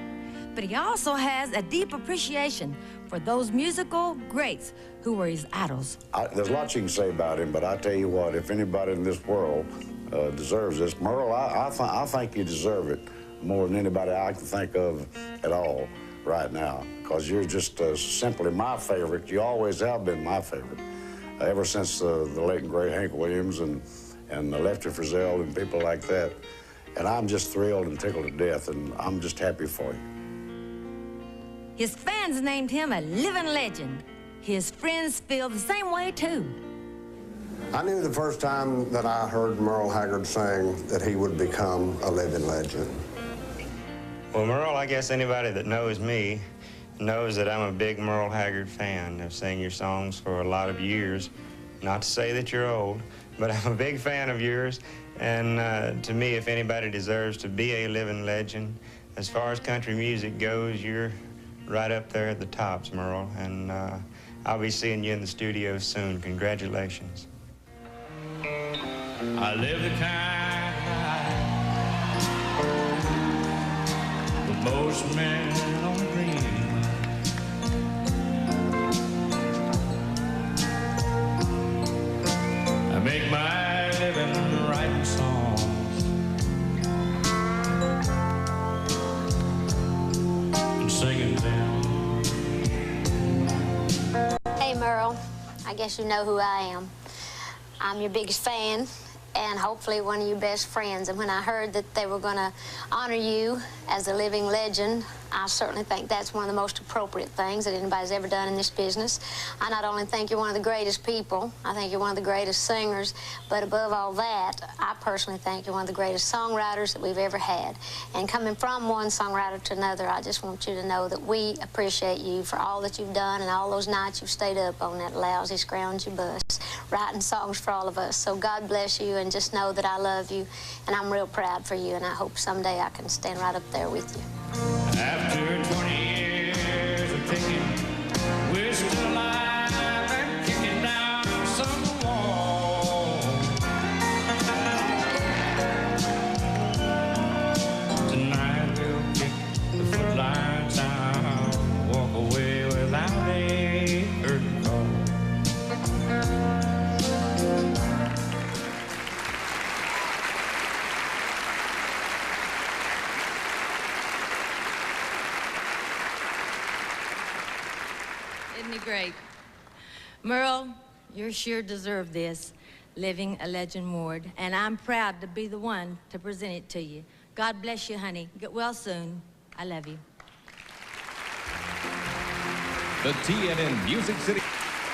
But he also has a deep appreciation for those musical greats who were his idols. There's lots you can say about him, but I tell you what, if anybody in this world deserves this, Merle, I think you deserve it more than anybody I can think of at all right now, because you're just simply my favorite. You always have been my favorite, ever since the late and great Hank Williams and Lefty Frizzell and people like that. And I'm just thrilled and tickled to death, and I'm just happy for you. His fans named him a living legend. His friends feel the same way, too. I knew the first time that I heard Merle Haggard sing that he would become a living legend. Well, Merle, I guess anybody that knows me knows that I'm a big Merle Haggard fan. I've sang your songs for a lot of years. Not to say that you're old, but I'm a big fan of yours. And to me, if anybody deserves to be a living legend, as far as country music goes, you're right up there at the tops, Merle. And I'll be seeing you in the studio soon. Congratulations. I live the kind of life that most men don't dream. I make my living writing songs and singing them. Hey, Merle, I guess you know who I am. I'm your biggest fan and hopefully one of your best friends. And when I heard that they were going to honor you as a living legend, I certainly think that's one of the most appropriate things that anybody's ever done in this business. I not only think you're one of the greatest people, I think you're one of the greatest singers, but above all that, I personally think you're one of the greatest songwriters that we've ever had. And coming from one songwriter to another, I just want you to know that we appreciate you for all that you've done and all those nights you've stayed up on that lousy Scroungy bus, writing songs for all of us. So God bless you, and just know that I love you, and I'm real proud for you, and I hope someday I can stand right up there with you. After 20 years of picking, we're still alive and kicking down some wall. Tonight we'll kick the footlights out, walk away without a curtain call. Isn't he great? Merle, you sure deserve this Living a Legend award, and I'm proud to be the one to present it to you. God bless you, honey. Get well soon. I love you. The TNN Music City.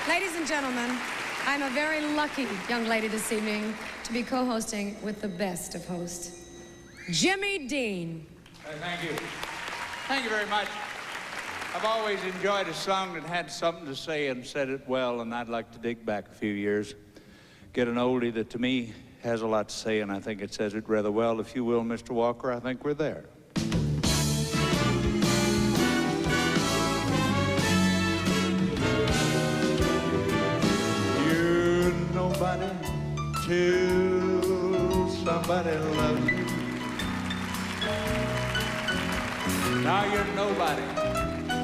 Ladies and gentlemen, I'm a very lucky young lady this evening to be co-hosting with the best of hosts, Jimmy Dean. Thank you. Thank you very much. I've always enjoyed a song that had something to say and said it well, and I'd like to dig back a few years, get an oldie that to me has a lot to say, and I think it says it rather well. If you will, Mr. Walker, I think we're there. You're nobody till somebody loves you. Now you're nobody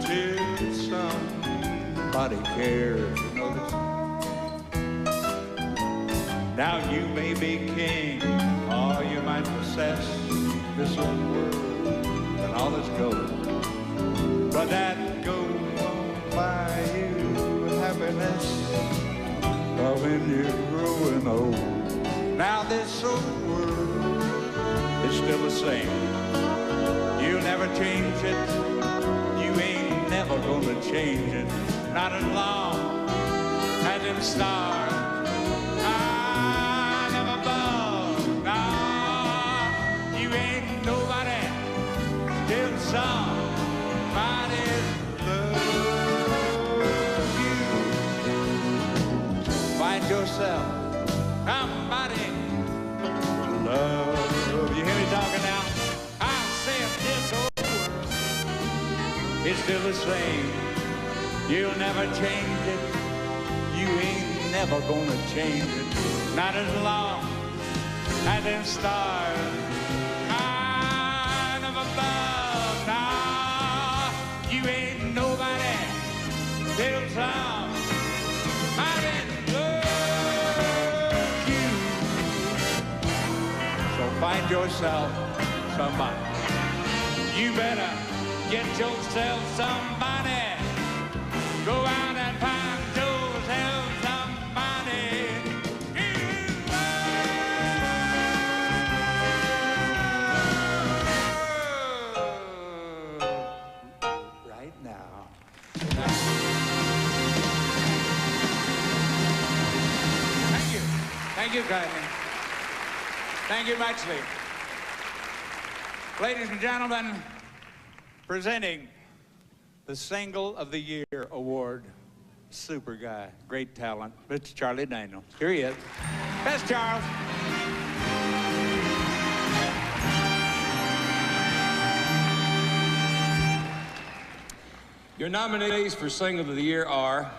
till somebody cares. You know this? Now you may be king, or you might possess this old world and all its gold, but that goes on by you with happiness, but when you're growing old. Now this old world is still the same. You'll never change it. You ain't never gonna change it. Not as long as them stars are never above. Nah, you ain't nobody till somebody loves you. Find yourself somebody to love. You hear me talking now? This old world is still the same. You'll never change it. You ain't never gonna change it. Not as long and then stars kind of above. Now you ain't nobody till somebody loves you. So find yourself somebody. You better get yourself somebody. Go out and find yourself somebody. Right now. Thank you. Thank you, kindly. Thank you muchly. Ladies and gentlemen, presenting the Single of the Year award. Super guy, great talent, Mr. Charlie Daniels. Here he is. Best Charles. Your nominees for Single of the Year are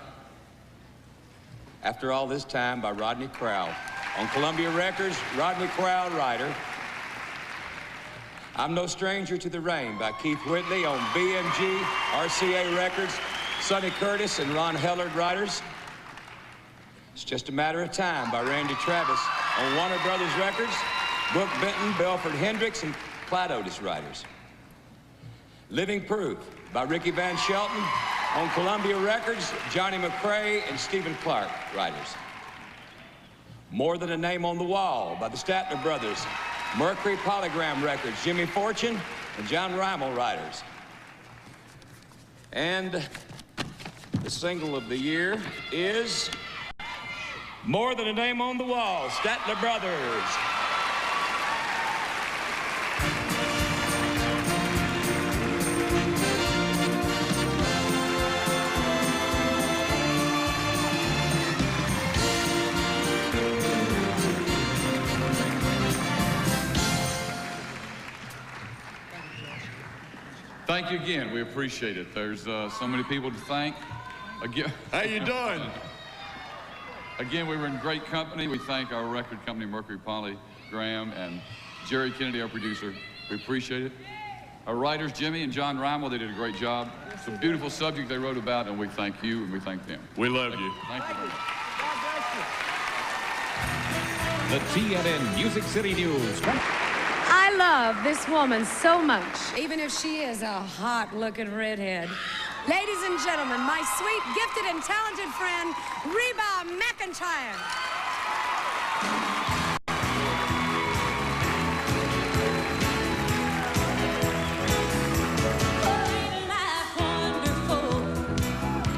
After All This Time by Rodney Crowell. On Columbia Records, Rodney Crowell, writer. I'm No Stranger to the Rain by Keith Whitley. On BMG, RCA Records, Sonny Curtis and Ron Hellard, writers. It's Just a Matter of Time by Randy Travis. On Warner Brothers Records, Brooke Benton, Belford Hendricks, and Clyde Otis, writers. Living Proof by Ricky Van Shelton. On Columbia Records, Johnny McCrae and Stephen Clark, writers. More Than a Name on the Wall by the Statler Brothers. Mercury Polygram Records, Jimmy Fortune and John Rimmel, writers. And the Single of the Year is More Than a Name on the Wall, Statler Brothers. Thank you again. We appreciate it. There's so many people to thank. Again, how you doing? Again, we were in great company. We thank our record company, Mercury Polygram, and Jerry Kennedy, our producer. We appreciate it. Our writers, Jimmy and John Rimmel, they did a great job. It's a beautiful subject they wrote about, and we thank you and we thank them. We love you. Thank you very much. The TNN Music City News. I love this woman so much, even if she is a hot-looking redhead. Ladies and gentlemen, my sweet, gifted, and talented friend, Reba McEntire.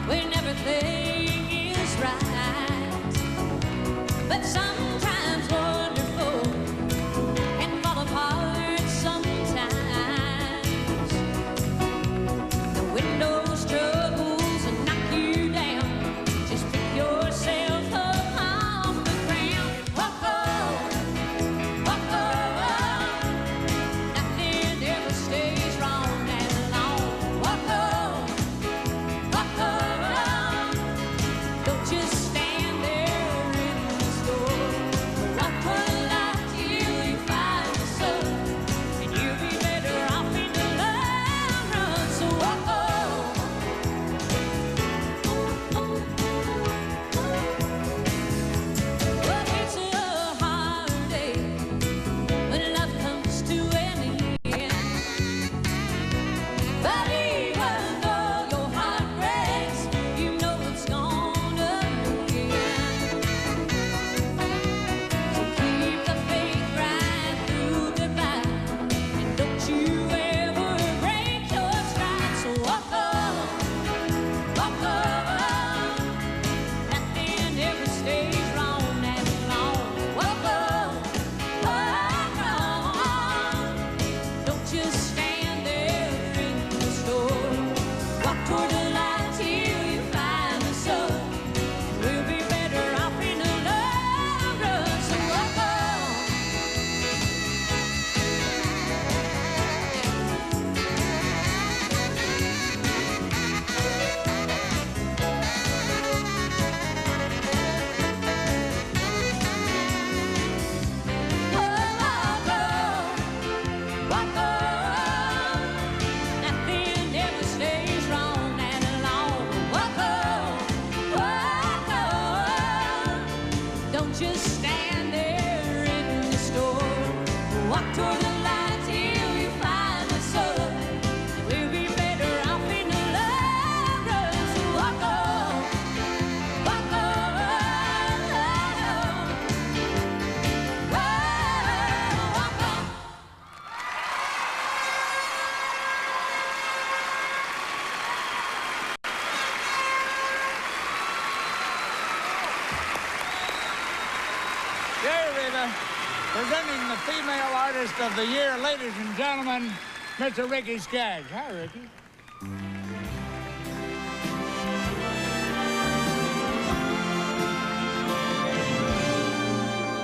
When everything is right, but sometimes wonderful can fall apart sometimes. The windows troubles and knock you down. Just pick yourself up off the ground. Walk on, nothing ever stays wrong as long. Walk on. Don't just stand there in the store. Walk for life till you find the sun, and you'll be better off in the long run. So walk on. Well, it's a hard day when love comes to an end. But even though your heart breaks, you know it's gonna end. So keep the faith right through goodbye, and don't you ever break your stride. So walk on, nothing ever stays wrong as long. Walk on, don't just stand there in the store. Walk toward the light till you find the sun. We'll be better off in the long run. So walk on. presenting the Female Artist of the Year, ladies and gentlemen, Mr. Ricky Skaggs. Hi, Ricky.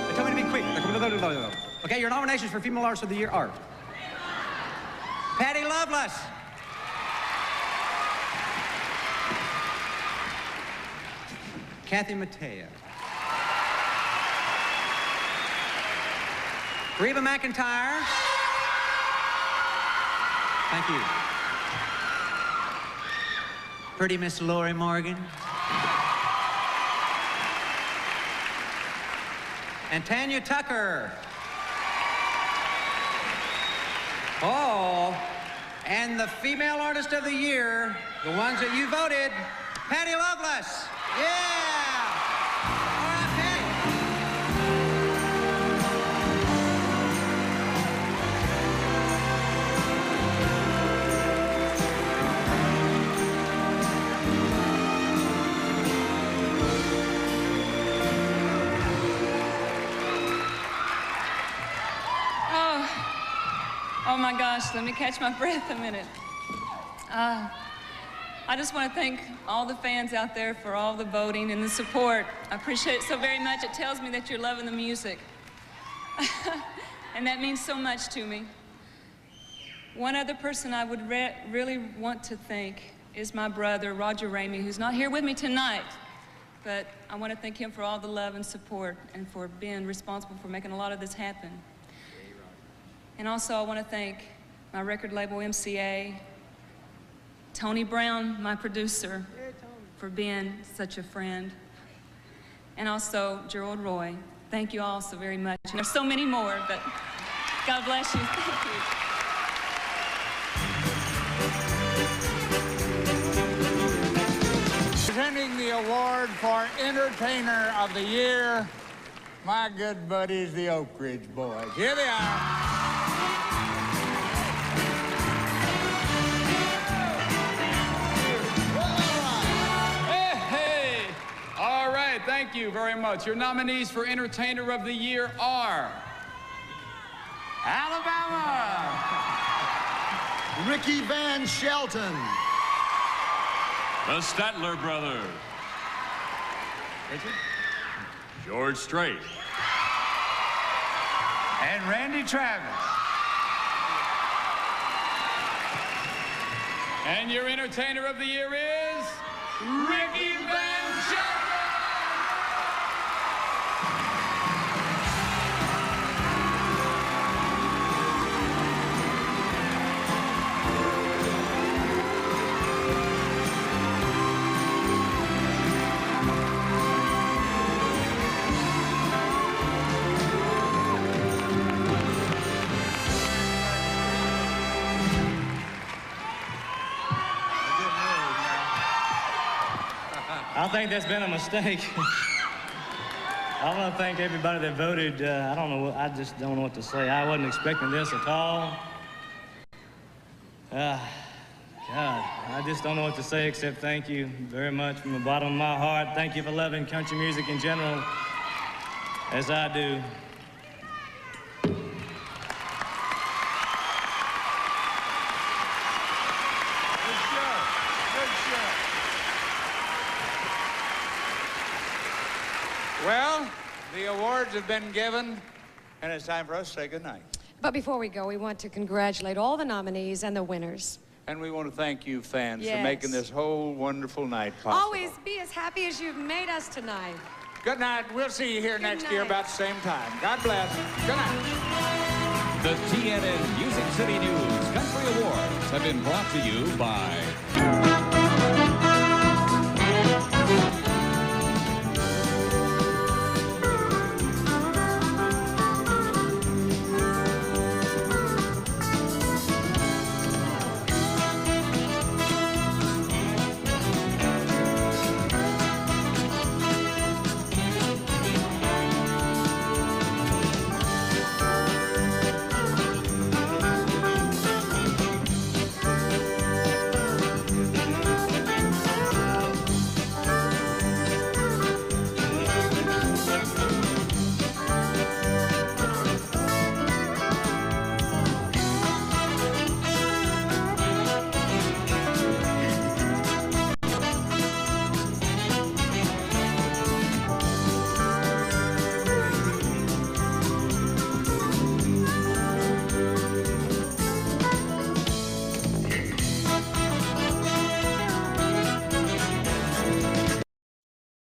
They told me to be quick. Okay, your nominations for Female Artist of the Year are Patty Loveless, Kathy Mattea, Reba McEntire. Thank you. Pretty Miss Lori Morgan. And Tanya Tucker. Oh, and the Female Artist of the Year, the ones that you voted, Patty Loveless. Yeah! All right, Patty. Oh my gosh, let me catch my breath a minute. I just want to thank all the fans out there for all the voting and the support. I appreciate it so very much. It tells me that you're loving the music. And that means so much to me. One other person I would really want to thank is my brother, Roger Ramey, who's not here with me tonight. But I want to thank him for all the love and support and for being responsible for making a lot of this happen. And also, I want to thank my record label, MCA, Tony Brown, my producer, for being such a friend, and also Gerald Roy. Thank you all so very much. And there's so many more, but God bless you. Thank you. Presenting the award for Entertainer of the Year, my good buddies, the Oak Ridge Boys. Here they are. Thank you very much. Your nominees for Entertainer of the Year are Alabama, Ricky Van Shelton, the Statler Brothers, Richard, George Strait, and Randy Travis. And your Entertainer of the Year is Ricky Van Shelton. I think that's been a mistake. I want to thank everybody that voted. I don't know, I just don't know what to say. I wasn't expecting this at all. God, I just don't know what to say except thank you very much from the bottom of my heart. Thank you for loving country music in general, as I do. Well, the awards have been given, and it's time for us to say goodnight. But before we go, we want to congratulate all the nominees and the winners. And we want to thank you, fans, Yes. for making this whole wonderful night possible. Always be as happy as you've made us tonight. Good night. We'll see you here next year about the same time. God bless. Good night. The TNN Music City News Country Awards have been brought to you by